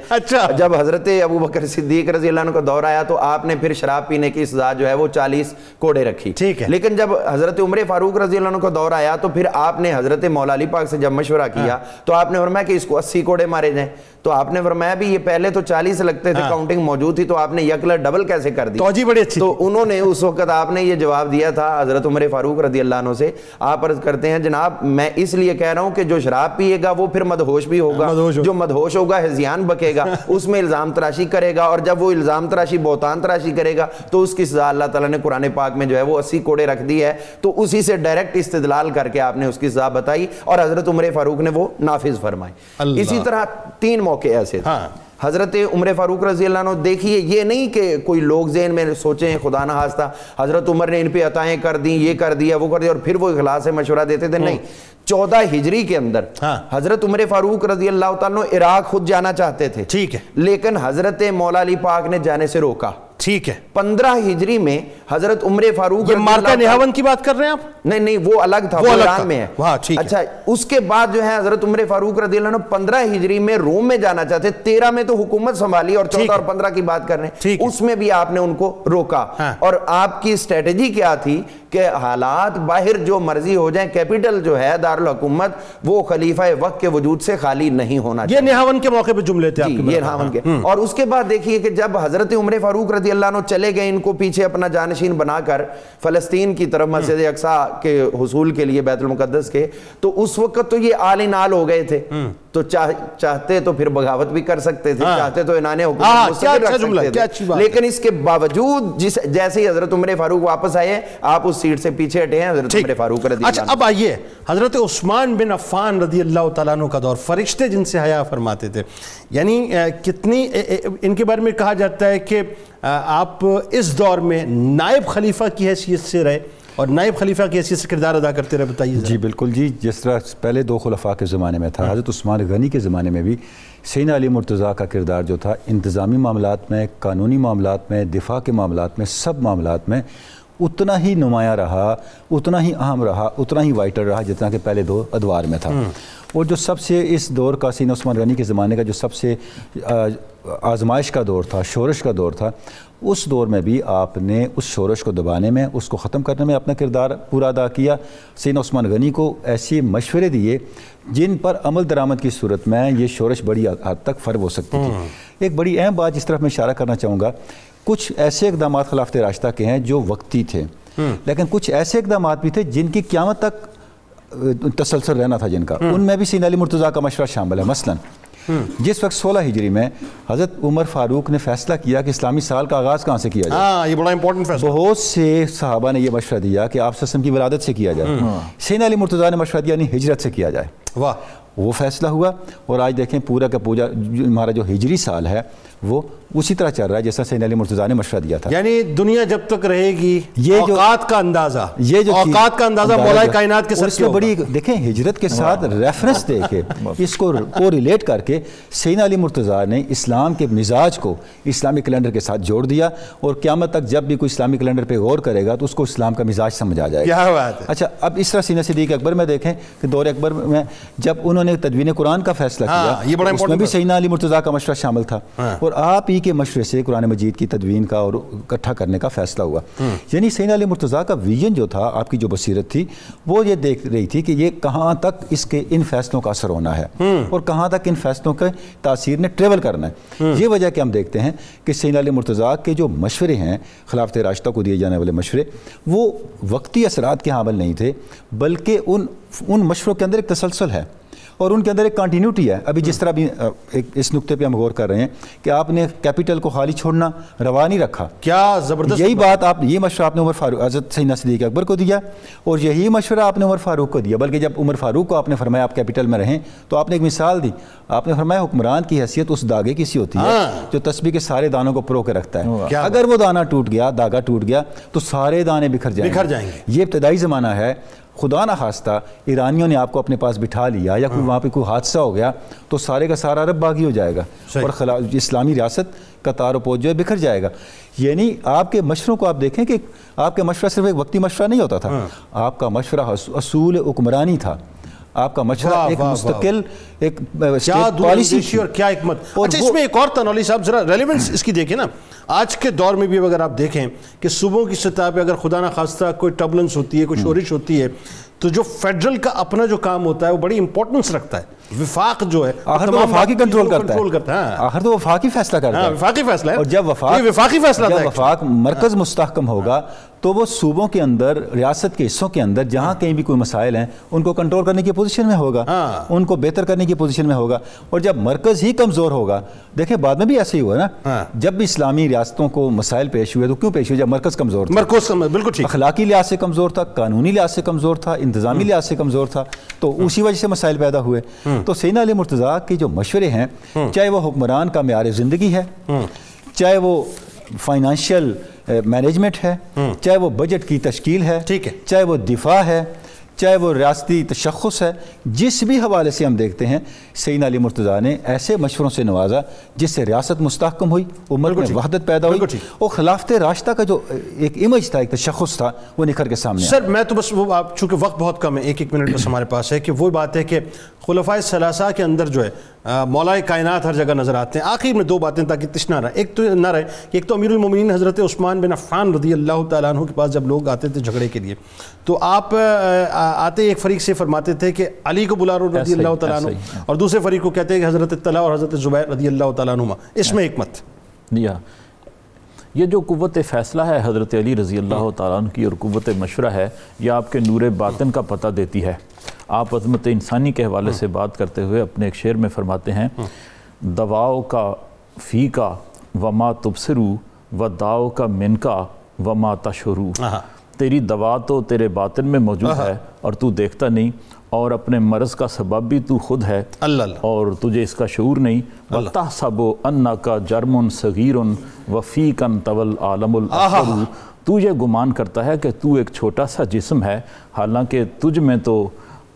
جب حضرت ابو بکر صدیق رضی اللہ عنہ کا دور آیا تو آپ نے پھر شراب پینے کی سزا جو ہے وہ 40 کوڑے رکھی. لیکن جب حضرت عمر فاروق رضی اللہ عنہ کا دور آیا تو پھر آپ نے حضرت مولا علی پاک سے جب مشورہ کیا تو آپ نے فرمایا کہ اس کو 80 کوڑے مارے جائیں. تو آپ نے فرمایا بھی یہ پہلے تو 40 لگتے تھے، کاؤنٹنگ موجود تھی، تو آپ نے یک لٹ ڈبل کیسے کر دی؟ توجہ بڑی اچھی. تو انہوں نے اس وقت آپ نے یہ جواب دیا تھا حضرت عمر فاروق رضی اللہ عنہ سے. آپ عرض کرتے ہیں جناب میں اس لیے کہہ رہا ہوں کہ جو شراب پیے گا وہ پھر مدہوش بھی ہوگا، جو مدہوش ہوگا ہذیان بکے گا، اس میں الزام تراشی کرے گا، اور جب وہ الزام تراشی بہتان تراشی کرے گا تو اس کی سزا اللہ تعالیٰ نے قرآن پاک میں جو ہے وہ 80 کوڑے رکھ دی ہے. تو اسی سے ڈائریکٹ استدلال کر کے آپ نے اس کی سزا بتائی اور حضرت عمر فاروق نے وہ نافذ فرمائی. اسی طرح 3 موقع ایسے تھے. حضرت عمر فاروق رضی اللہ عنہ دیکھیے، یہ نہیں کہ کوئی لوگ ذہن میں سوچیں خدا نہ خواستہ حضرت عمر نے ان پہ عطائیں کر دیں، یہ کر دیا، وہ کر دیا، اور پھر وہ اخلاص سے مشورہ دیتے تھے. نہیں، 14 ہجری کے اندر حضرت عمر فاروق رضی اللہ تعالیٰ عنہ عراق خود جانا چاہتے تھے، ٹھیک ہے، لیکن حضرت مولا علی پاک نے جانے سے روکا. ٹھیک ہے. 15 ہجری میں حضرت عمر فاروق یہ مارکہ نہاون کی بات کر رہے ہیں آپ؟ نہیں وہ الگ تھا, وہ ایران میں ہے. اچھا, اس کے بعد جو ہے حضرت عمر فاروق رضی اللہ عنہ 15 ہجری میں روم میں جانا چاہتے, 13 میں تو حکومت سنبھالی اور 14 اور 15 کی بات کر رہے ہیں, اس میں بھی آپ نے ان کو روکا. اور آپ کی اسٹریٹجی کیا تھی کہ حالات باہر جو مرضی ہو جائیں, کیپٹل جو ہے دارالحکومت وہ خلیفہ وقت کے وجود سے خالی نہیں ہونا چاہیے. یہ نہاون کے موقع پہ جملے تھے یہ نہاون کے. اور اس کے بعد دیکھیے کہ جب حضرت عمر فاروق رضی اللہ عنہ چلے گئے ان کو پیچھے اپنا جانشین بنا کر فلسطین کی طرف مسجد اقصیٰ کے حصول کے لیے, بیت المقدس کے, تو اس وقت تو یہ آل ان آل ہو گئے تھے, تو چاہتے تو پھر بغاوت بھی کر سکتے تھے, چاہتے تو انہاں نے حکومت مستقل رکھ سکتے تھے, لیکن اس کے باوجود جیسے ہی حضرت عمر فاروق واپس آئے آپ اس سیٹ سے پیچھے ہٹے ہیں حضرت عمر فاروق رضی اللہ عنہ. اچھا, اب آئیے حضرت عثمان بن عفان رضی اللہ تعالیٰ عنہ کا دور, فرشتے جن سے حیا فرماتے تھے, یعنی کتنی ان کے بارے میں کہا جاتا ہے کہ آپ اس دور میں نائب خلیفہ کی حیثیت سے رہے اور نائب خلیفہ کی حیثیت سے کردار ادا کرتے رہے, بتائیے. جی بالکل جی, جس طرح پہلے 2 خلفاء کے زمانے میں تھا, حضرت عثمان غنی کے زمانے میں بھی سیدنا علی مرتضیٰ کا کردار جو تھا انتظامی معاملات میں, قانونی معاملات میں, دفاع کے معاملات میں, سب معاملات میں اتنا ہی نمایاں رہا, اتنا ہی اہم رہا, اتنا ہی وائٹل رہا جتنا کہ پہلے 2 ادوار میں تھا. اور جو سب سے اس دور کا سیدنا عثمان غنی کے زمانے کا جو سب سے آزمائش کا دور تھا, شورش کا دور تھا, اس دور میں بھی آپ نے اس شورش کو دبانے میں, اس کو ختم کرنے میں اپنا کردار پورا ادا کیا. سیدنا عثمان غنی کو ایسے مشورے دیے جن پر عمل درآمد کی صورت میں یہ شورش بڑی حد تک فرو ہو سکتی تھی. ایک بڑی اہم بات جس طرف میں اشارہ کرنا چاہوں گا, کچھ ایسے اقدامات خلافت راشدہ کے ہیں جو وقتی تھے, لیکن کچھ ایسے اقدامات بھی تھے جن کی قیامت تک تسلسل رہنا تھا جن کا, ان میں بھی سیدنا علی مرتضیٰ کا مشورہ شامل ہے. مثلا جس وقت 16 ہجری میں حضرت عمر فاروق نے فیصلہ کیا کہ اسلامی سال کا آغاز کہاں سے کیا جائے, یہ بڑا امپورٹنٹ فیصلہ, بہت سے صحابہ نے یہ مشورہ دیا کہ آپ صلی اللہ علیہ وسلم کی ولادت سے کیا جائے, سیدنا علی مرتضیٰ نے مشورہ دیا نہیں ہجرت سے کیا جائے. واہ, وہ فیصلہ ہوا, اور آج دیکھیں پورا کا پورا ہمارا جو ہجری سال ہے وہ اسی طرح چل رہا ہے جیسا سیدنا علی مرتضیٰ نے مشورہ دیا تھا. یعنی دنیا جب تک رہے گی یہ اوقات کا اندازہ, اوقات کا اندازہ مولا کائنات کے سر سے بڑی دیکھیں ہجرت کے ساتھ ریفرنس دے کے اس کو ریلیٹ کر کے سیدنا علی مرتضیٰ نے اسلام کے مزاج کو اسلامی کیلنڈر کے ساتھ جوڑ دیا, اور قیامت تک جب بھی کوئی اسلامی کیلنڈر پہ غور کرے گا تو اس کو اسلام کا مزاج سمجھ آ جائے گا. کیا بات ہے. اچھا, اب اس طرح سیدنا صدیق اکبر میں دیکھیں کہ دور اکبر میں جب انہوں نے تدوین قرآن کا فیصلہ کیا, اس میں بھی سیدنا علی مرتضیٰ کا مشورہ شامل تھا, اور آپ ہی کے مشورے سے قرآن مجید کی تدوین کا اور اکٹھا کرنے کا فیصلہ ہوا. یعنی سیدنا علی مرتضیٰ کا ویژن جو تھا, آپ کی جو بصیرت تھی, وہ یہ دیکھ رہی تھی کہ یہ کہاں تک اس کے ان فیصلوں کا اثر ہونا ہے اور کہاں تک ان فیصلوں کے تاثیر نے ٹریول کرنا ہے. یہ وجہ کہ ہم دیکھتے ہیں کہ سیدنا علی مرتضیٰ کے جو مشورے ہیں خلافت راشدہ کو دیے جانے والے مشورے, وہ وقتی اثرات کے حامل نہیں تھے, بلکہ ان مشوروں کے اندر ایک تسلسل ہے اور ان کے اندر ایک کنٹینیوٹی ہے. ابھی جس طرح بھی اس نقطے پہ ہم غور کر رہے ہیں کہ آپ نے کیپٹل کو خالی چھوڑنا روا نہیں رکھا, کیا زبردست یہی بات یہ مشورہ آپ نے عمر فاروق حضرت سیدنا صدیق اکبر کو دیا, اور یہی مشورہ آپ نے عمر فاروق کو دیا. بلکہ جب عمر فاروق کو آپ نے فرمایا آپ کیپٹل میں رہیں تو آپ نے ایک مثال دی, آپ نے فرمایا حکمران کی حیثیت اس داغے کی سی ہوتی ہے جو تسبیح کے سارے دانوں کو پرو کے رکھتا ہے. اگر وہ دانہ ٹوٹ گیا, داغا ٹوٹ گیا, تو سارے دانے بکھر جائیں گے. یہ ابتدائی زمانہ ہے. خدا نہ خواستہ ایرانیوں نے آپ کو اپنے پاس بٹھا لیا یا کوئی وہاں پہ کوئی حادثہ ہو گیا تو سارے کا سارا عرب باغی ہو جائے گا اور اسلامی ریاست کا تار و پوج جو ہے بکھر جائے گا. یعنی آپ کے مشوروں کو آپ دیکھیں کہ آپ کا مشورہ صرف ایک وقتی مشورہ نہیں ہوتا تھا, آپ کا مشورہ اصول حکمرانی تھا, آپ کا مشورہ ایک مستقل ایک پالیسی اور کیا حکمت. اچھا, اس میں ایک اور تنولی صاحب ذرا ریلیونس اس کی دیکھیں نا, آج کے دور میں بھی اگر آپ دیکھیں کہ صوبوں کی سطح پہ اگر خدا نہ خواستہ کوئی ٹربلنس ہوتی ہے, کوئی شورش ہوتی ہے, تو جو فیڈرل کا اپنا جو کام ہوتا ہے وہ بڑی امپورٹنس رکھتا ہے. وفاق جو ہے آخر تو وفاقی کنٹرول کرتا ہے, آخر تو وفاقی فیصلہ کرتا ہے, وفاقی فیصلہ ہے. اور جب وفاق مرکز مستحکم ہوگا تو وہ صوبوں کے اندر, ریاست کے حصوں کے اندر جہاں کہیں بھی کوئی مسائل ہیں ان کو کنٹرول کرنے کی پوزیشن میں ہوگا, ان کو بہتر کرنے کی پوزیشن میں ہوگا. اور جب مرکز ہی کمزور ہوگا, دیکھیں بعد میں بھی ایسے ہی ہوا نا, جب بھی اسلامی ریاستوں کو مسائل پیش ہوئے تو کیوں پیش ہوئے؟ جب مرکز کمزور تھا, بالکل ٹھیک, اخلاقی لحاظ سے کمزور تھا, قانونی لحاظ سے کمزور تھا, انتظامی لحاظ سے کمزور تھا, تو اسی وجہ سے مسائل پیدا ہوئے. تو سیدنا علی مرتضیٰ کے جو مشورے ہیں, چاہے وہ حکمران کا معیار زندگی ہے, چاہے وہ فائنانشیل مینجمنٹ ہے, چاہے وہ بجٹ کی تشکیل ہے, چاہے وہ دفاع ہے, چاہے وہ ریاستی تشخص ہے، جس بھی حوالے سے ہم دیکھتے ہیں سیدنا علی مرتضیٰ نے ایسے مشوروں سے نوازا جس سے ریاست مستحکم ہوئی، امت میں وحدت پیدا ہوئی، اور خلافت راشدہ کا جو ایک امیج تھا، ایک تشخص تھا، وہ نکھر کے سامنے سر میں تو بس وہ چونکہ وقت بہت کم ہے، ایک منٹ بس ہمارے پاس ہے، کہ وہ بات ہے کہ خلفائے ثلاثہ کے اندر جو ہے مولائے کائنات ہر جگہ نظر آتے ہیں. آخر میں دو باتیں تاکہ تشنا رہے، ایک تو نہ رہے کہ ایک تو امیر المومنین حضرت عثمان بن عفان رضی اللہ تعالیٰ عنہ کے پاس جب لوگ آتے تھے جھگڑے کے لیے تو آپ آتے ایک فریق سے فرماتے تھے کہ علی کو بلا رہو رضی اللہ تعالیٰ عنہ، اور دوسرے فریق کو کہتے ہیں کہ حضرت طلحہ اور حضرت زبیر رضی اللہ تعالیٰ عنہ. اس میں حکمت یہ جو قوت فیصلہ ہے حضرت علی رضی اللہ تعالیٰ عنہ کی اور قوت مشورہ ہے، یہ آپ کے نور باطن کا پتہ دیتی ہے. آپ عظمت انسانی کے حوالے سے بات کرتے ہوئے اپنے ایک شعر میں فرماتے ہیں، دواؤ کا فی کا وما تبصرو و داؤ کا من کا وما تشعرو. تیری دوا تو تیرے باطن میں موجود ہے اور تو دیکھتا نہیں، اور اپنے مرض کا سبب بھی تو خود ہے اور تجھے اس کا شعور نہیں. وَتَحْسَبُ أَنَّكَ جَرْمٌ صَغِيرٌ وَفِيكَ طَوَى الْعَالَمُ الْأَكْبَرُ. تو یہ گمان کرتا ہے کہ تو ایک چھوٹا سا جسم ہے، حالانکہ تجھ میں تو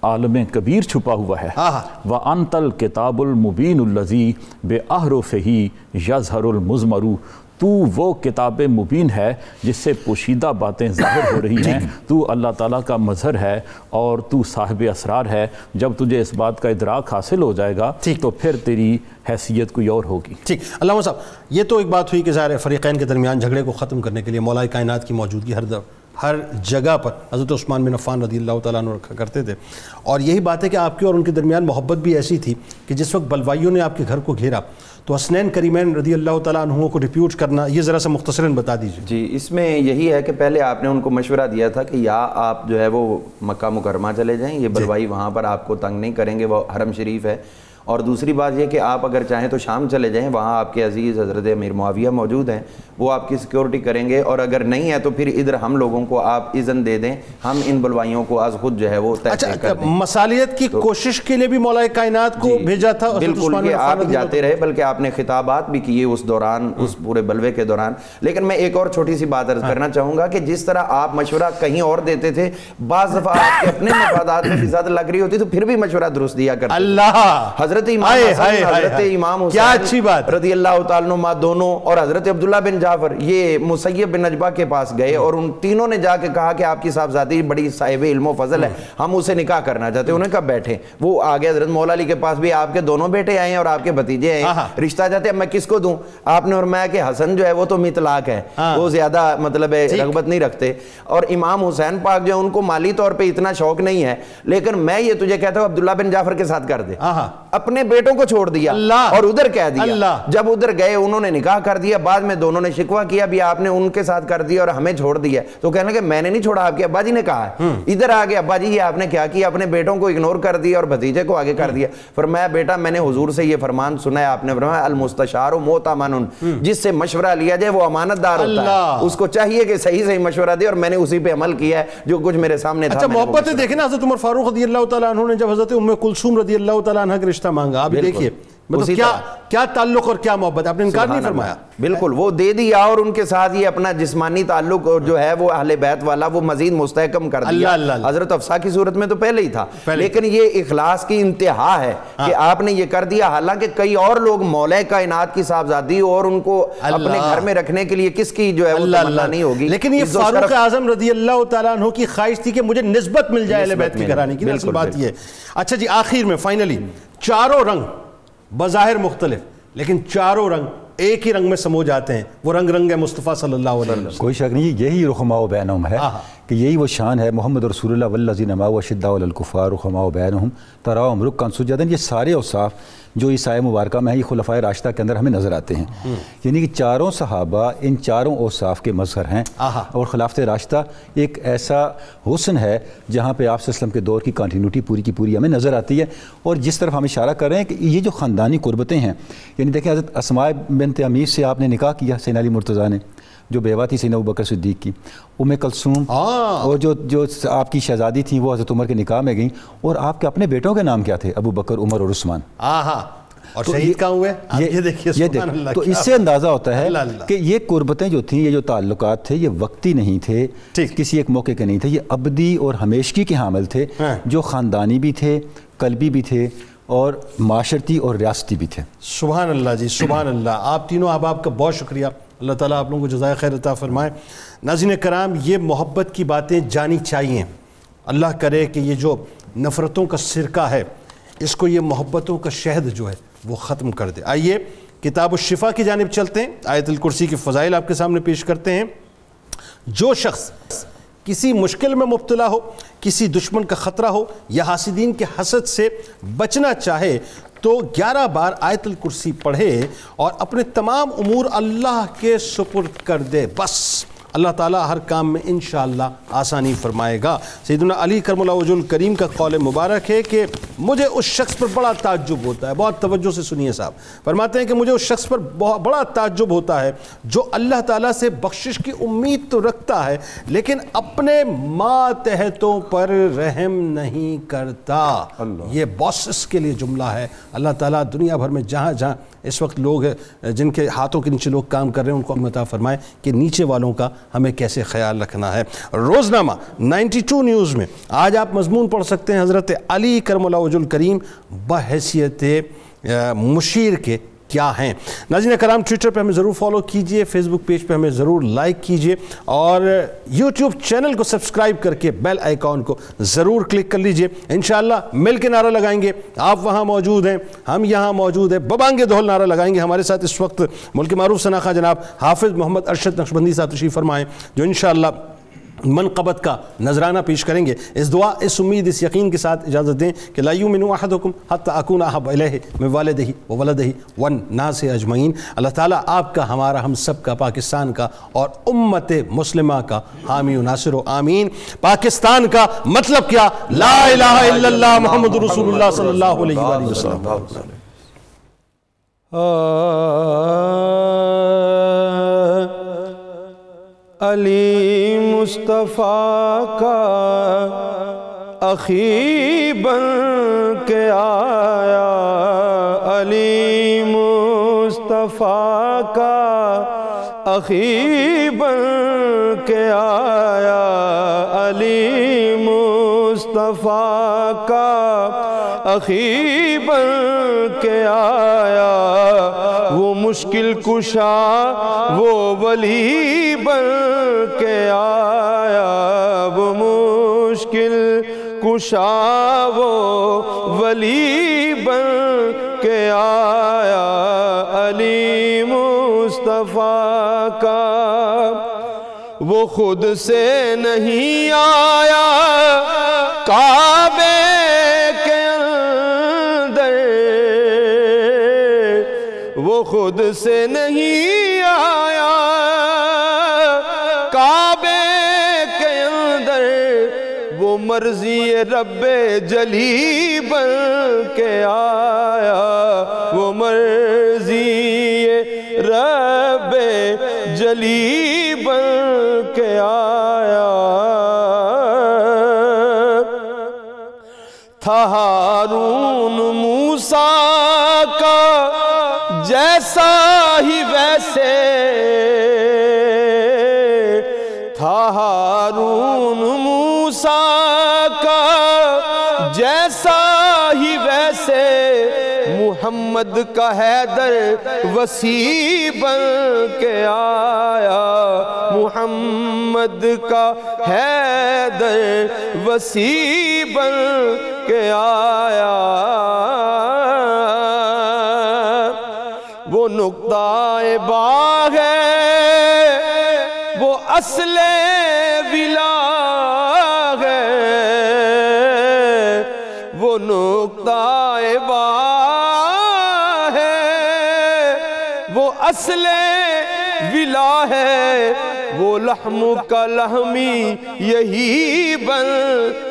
عالم کبیر چھپا ہوا ہے. وَأَنْتَ الْكِتَابُ الْمُبِينُ الَّذِي بِأَحْرُفِهِ يَظْهَرُ الْمُزْمَرُ. تو وہ کتاب مبین ہے جس سے پوشیدہ باتیں ظاہر ہو رہی ہیں. تو اللہ تعالیٰ کا مظہر ہے اور تو صاحب اسرار ہے. جب تجھے اس بات کا ادراک حاصل ہو جائے گا تو پھر تیری حیثیت کوئی اور ہوگی. ٹھیک. علامہ صاحب یہ تو ایک بات ہوئی کہ ظاہر فریقین کے درمیان جھگڑے کو ختم کرنے کے لیے مولائے کائنات کی موجودگی ہر جگہ پر حضرت عثمان بن عفان رضی اللہ تعالیٰ عنہ رکھا کرتے تھے. اور یہی بات ہے کہ آپ کی اور ان کے درمیان محبت بھی ایسی تھی کہ جس وقت بلوائیوں نے آپ کے گھر کو گھیرا تو حسنین کریمین رضی اللہ تعالیٰ عنہ کو ڈیپیوٹ کرنا، یہ ذرا سا مختصراً بتا دیجیے. جی اس میں یہی ہے کہ پہلے آپ نے ان کو مشورہ دیا تھا کہ یا آپ جو ہے وہ مکہ مکرمہ چلے جائیں، یہ بلوائی وہاں پر آپ کو تنگ نہیں کریں گے، وہ حرم شریف ہے. اور دوسری بات یہ کہ آپ اگر چاہیں تو شام چلے جائیں، وہاں آپ کے عزیز حضرت امیر معاویہ موجود ہیں، وہ آپ کی سیکیورٹی کریں گے. اور اگر نہیں ہے تو پھر ادھر ہم لوگوں کو آپ اذن دے دیں، ہم ان بلوائیوں کو از خود جو ہے وہ تحقیق کر دیں. مصالحت کی کوشش کے لیے بھی مولائے کائنات کو بھیجا تھا. بالکل کہ آپ جاتے رہے، بلکہ آپ نے خطابات بھی کیے اس دوران، اس پورے بلوے کے دوران. لیکن میں ایک اور چھوٹی سی بات عرض کرنا چاہوں گا کہ جس طرح آپ مشورہ کہیں اور دیتے تھے، بعض دفعہ آپ کے اپنے مفادات میں بھی زیادہ لگ رہی ہوتی تو پھر بھی مشورہ درست دیا کرتے. اللہ حضرت امام حسین رضی اللہ تعالیٰ عنہ دونوں اور حضرت عبداللہ بن جعفر یہ مسیب بن نجبہ کے پاس گئے اور ان تینوں نے جا کے کہا کہ آپ کی صاحبزادی بڑی صاحب علم و فضل ہے، ہم اسے نکاح کرنا چاہتے ہیں. انہوں نے کہا بیٹھے. وہ آگے حضرت مولا علی کے پاس بھی آپ کے دونوں بیٹے آئے ہیں اور آپ کے بھتیجے آئے ہیں، رشتہ چاہتے ہیں، میں کس کو دوں؟ آپ نے فرمایا کہ حسن جو ہے وہ تو طلاق ہے، وہ زیادہ مطلب رغبت نہیں رکھتے، اور امام حسین پاک جو ہے ان کو مالی طور پہ اتنا شوق نہیں ہے، لیکن میں یہ تجھے کہتا ہوں عبداللہ بن جعفر کے ساتھ کر دے. اپنے بیٹوں کو چھوڑ دیا اور ادھر کہہ دیا. جب ادھر گئے انہوں نے نکاح کر دیا، بعد میں دونوں نے شکوہ کیا بھی آپ نے ان کے ساتھ کر دیا اور ہمیں چھوڑ دیا. تو کہنے کہ میں نے نہیں چھوڑا، آپ کے ابا جی نے کہا ہے. ادھر آگے ابا جی یہ آپ نے کیا کیا، اپنے بیٹوں کو اگنور کر دیا اور بھتیجے کو آگے کر دیا. فرمایا بیٹا میں نے حضور سے یہ فرمان سنا ہے، آپ نے فرمایا المستشار مؤتمن، جس سے مشورہ لیا جائے وہ امانت دار ہوتا ہے، اس کو چاہیے کہ صحیح صحیح مشورہ دے، اور میں نے اسی پہ عمل کیا ہے جو کچھ میرے سامنے تھا. اچھا محبت دیکھیں نا، حضرت عمر فاروق رضی اللہ تعالیٰ عنہ نے جب حضرت ام کلثوم رضی اللہ تعالیٰ عنہ کا رشتہ مانگا، آپ دیکھیے مطلب کیا تعلق اور کیا محبت، آپ نے انکار نہیں فرمایا. بالکل وہ دے دیا اور ان کے ساتھ یہ اپنا جسمانی تعلق جو ہے وہ اہل بیت والا وہ مزید مستحکم کر دیا. حضرت حفصہ کی صورت میں تو پہلے ہی تھا، لیکن یہ اخلاص کی انتہا ہے کہ آپ نے یہ کر دیا. حالانکہ کئی اور لوگ مولا کائنات کی صاحبزادی اور ان کو اپنے گھر میں رکھنے کے لیے کس کی جو ہے وہ تمنا نہیں ہوگی، لیکن یہ فاروق اعظم رضی اللہ تعالیٰ عنہ کی خواہش تھی کہ مجھے نسبت مل جائے اہل بیت کی گھرانے کی. اصل بات یہ. اچھا جی آخر میں فائنلی چاروں رنگ بظاہر مختلف لیکن چاروں رنگ ایک ہی رنگ میں سمو جاتے ہیں، وہ رنگ ہے مصطفیٰ صلی اللہ علیہ وسلم. کوئی شک نہیں، یہی رحماء بینہم ہے کہ یہی وہ شان ہے. محمد رسول اللہ والذین معہ اشداء علی الکفار رحماء بینہم تراہم رکعا سجدا. یہ سارے اوصاف جو اس آیہ مبارکہ میں ہیں یہ خلفائے راشدہ کے اندر ہمیں نظر آتے ہیں. یعنی کہ چاروں صحابہ ان چاروں اوصاف کے مظہر ہیں، اور خلافت راشدہ ایک ایسا حسن ہے جہاں پہ آپ صلی اللہ علیہ وسلم کے دور کی کنٹینیوٹی پوری کی پوری ہمیں نظر آتی ہے. اور جس طرف ہم اشارہ کر رہے ہیں کہ یہ جو خاندانی قربتیں ہیں، یعنی دیکھیں حضرت اسماء بنت امیس سے آپ نے نکاح کیا سیدنا علی مرتضیٰ نے، جو بیوہ تھی سیدنا ابوبکر صدیق کی. ام کلثوم اور جو آپ کی شہزادی تھیں وہ حضرت عمر کے نکاح میں گئیں، اور آپ کے اپنے بیٹوں کے نام کیا تھے؟ ابو بکر، عمر اور عثمان. اور شہید کہاں ہوئے یہ دیکھیے سبحان اللہ. تو اس سے اندازہ ہوتا ہے کہ یہ قربتیں جو تھیں، یہ جو تعلقات تھے، یہ وقتی نہیں تھے، کسی ایک موقع کے نہیں تھے، یہ ابدی اور ہمیشگی کے حامل تھے، جو خاندانی بھی تھے، قلبی بھی تھے، اور معاشرتی اور ریاستی بھی تھے. سبحان اللہ جی، سبحان اللہ. آپ تینوں احباب کا بہت شکریہ. اللہ تعالیٰ آپ لوگوں کو جزائے خیر عطا فرمائے. ناظرین کرام، یہ محبت کی باتیں جانی چاہیے. اللہ کرے کہ یہ جو نفرتوں کا سرقہ ہے، اس کو یہ محبتوں کا شہد جو ہے وہ ختم کر دے. آئیے کتاب الشفا کی جانب چلتے ہیں. آیت الکرسی کی فضائل آپ کے سامنے پیش کرتے ہیں. جو شخص کسی مشکل میں مبتلا ہو، کسی دشمن کا خطرہ ہو یا حاسدین کے حسد سے بچنا چاہے تو 11 بار آیت الکرسی پڑھے اور اپنے تمام امور اللہ کے سپرد کر دے. بس اللہ تعالیٰ ہر کام میں انشاءاللہ آسانی فرمائے گا. سیدنا علی کرم اللہ وجہ الکریم کا قول مبارک ہے کہ مجھے اس شخص پر بڑا تعجب ہوتا ہے. بہت توجہ سے سنیے صاحب. فرماتے ہیں کہ مجھے اس شخص پر بڑا تعجب ہوتا ہے جو اللہ تعالیٰ سے بخشش کی امید تو رکھتا ہے لیکن اپنے ماتحتوں پر رحم نہیں کرتا. یہ باسس کے لیے جملہ ہے. اللہ تعالیٰ دنیا بھر میں جہاں جہاں اس وقت لوگ جن کے ہاتھوں کے نیچے لوگ کام کر رہے ہیں ان کو عطا فرمائے کہ نیچے والوں کا ہمیں کیسے خیال رکھنا ہے. روزنامہ 92 نیوز میں آج آپ مضمون پڑھ سکتے ہیں حضرت علی کرم اللہ وجہ الکریم بحیثیت مشیر کے کیا ہیں. ناظرین کرام، ٹویٹر پہ ہمیں ضرور فالو کیجئے، فیس بک پیج پہ ہمیں ضرور لائک کیجئے اور یوٹیوب چینل کو سبسکرائب کر کے بیل آئیکن کو ضرور کلک کر لیجئے. انشاءاللہ مل کے نعرہ لگائیں گے. آپ وہاں موجود ہیں، ہم یہاں موجود ہیں، ببانگ دھول نعرہ لگائیں گے. ہمارے ساتھ اس وقت ملک معروف سناخواں جناب حافظ محمد ارشد نقشبندی صاحب تشریف فرمائیں جو انشاءاللہ منقبت کا نذرانہ پیش کریں گے. اس دعا، اس امید، اس یقین کے ساتھ اجازت دیں کہ لا یؤمن احدکم حتی اکون احب الیہ من والدہ وولدہ والناس اجمعین. اللہ تعالیٰ آپ کا، ہمارا، ہم سب کا، پاکستان کا اور امت مسلمہ کا حامی و ناصر و آمین. پاکستان کا مطلب کیا؟ لا الہ الا اللہ محمد رسول اللہ صلی اللہ علیہ وآلہ وسلم. علی مصطفیٰ کا اخی بن کے آیا، علی مصطفیٰ کا اخی بن کے آیا، علی مصطفیٰ کا اخی بن کے آیا. وہ مشکل کشا وہ ولی بن کے آیا، وہ مشکل کشا وہ ولی بن کے آیا، علی مصطفیٰ کا. وہ خود سے نہیں آیا کعبے کے اندر، وہ خود سے نہیں آیا کعبے کے اندر، وہ مرضی رب جلی بن کے آیا، وہ مرضی رب جلی بن کے آیا. تھا ہارون موسیٰ کا جیسا ہی ویسے، تھا ہارون موسیٰ کا جیسا ہی ویسے، محمد کا حیدر وسیع بن کے آیا، محمد کا حیدر وسیع بن کے آیا. وہ نقطۂ با ہے، وہ اصل ولا ہے، وہ نقطۂ با ہے، وہ اصل ولا ہے. وہ لحم کا لحمی یہی بن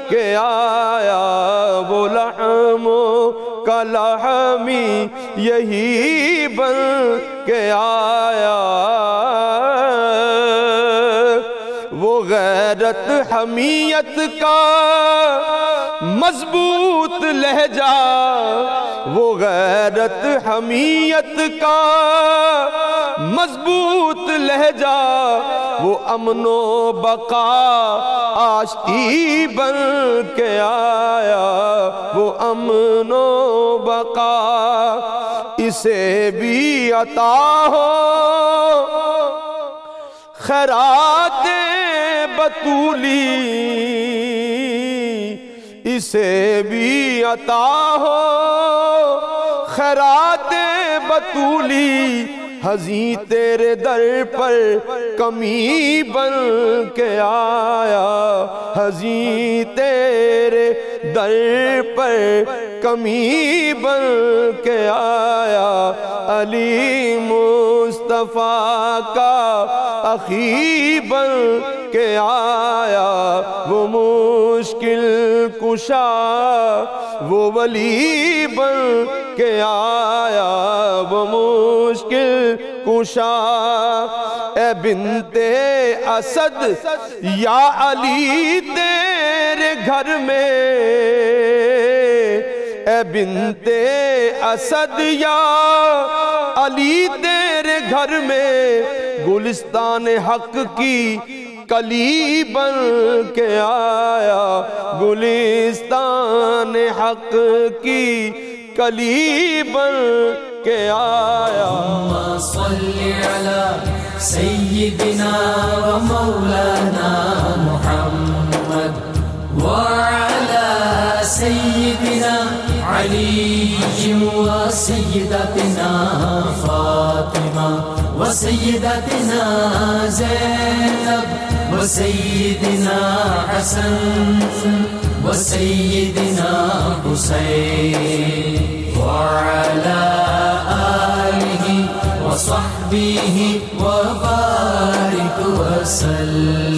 کے آیا، وہ لحم کا لحمی یہی بن کے آیا. وہ غیرت حمیت کا مضبوط لہجہ وہ غیرت حمیت کا مضبوط لہجہ، وہ امن و بقا آشتی بن کے آیا، وہ امن و بقا اسے بھی عطا ہو خیرات بطولی، اسے بھی عطا ہو خیرات بطولی، ہزی تیرے در پر کمی بن کے آیا، ہزی تیرے در پر کمی بن کے آیا، علی مصطفیٰ کا اخی بن کے آیا، وہ مشکل کشا وہ ولی بن کے آیا، وہ مشکل کشا اے بنت اسد یا علی تیرے گھر میں، اے بنت اسد یا علی تیرے گھر میں گلستان حق کی کلی بن کے آیا، گلستان حق کی کلی بن کے آیا۔ اللہم صلی علی سیدنا و مولانا محمد وعلی سیدنا علی و سیدتنا فاطمہ و سیدتنا زینب و سیدنا حسن و سیدنا حسین وعلى آله وصحبه وبارك وسلم۔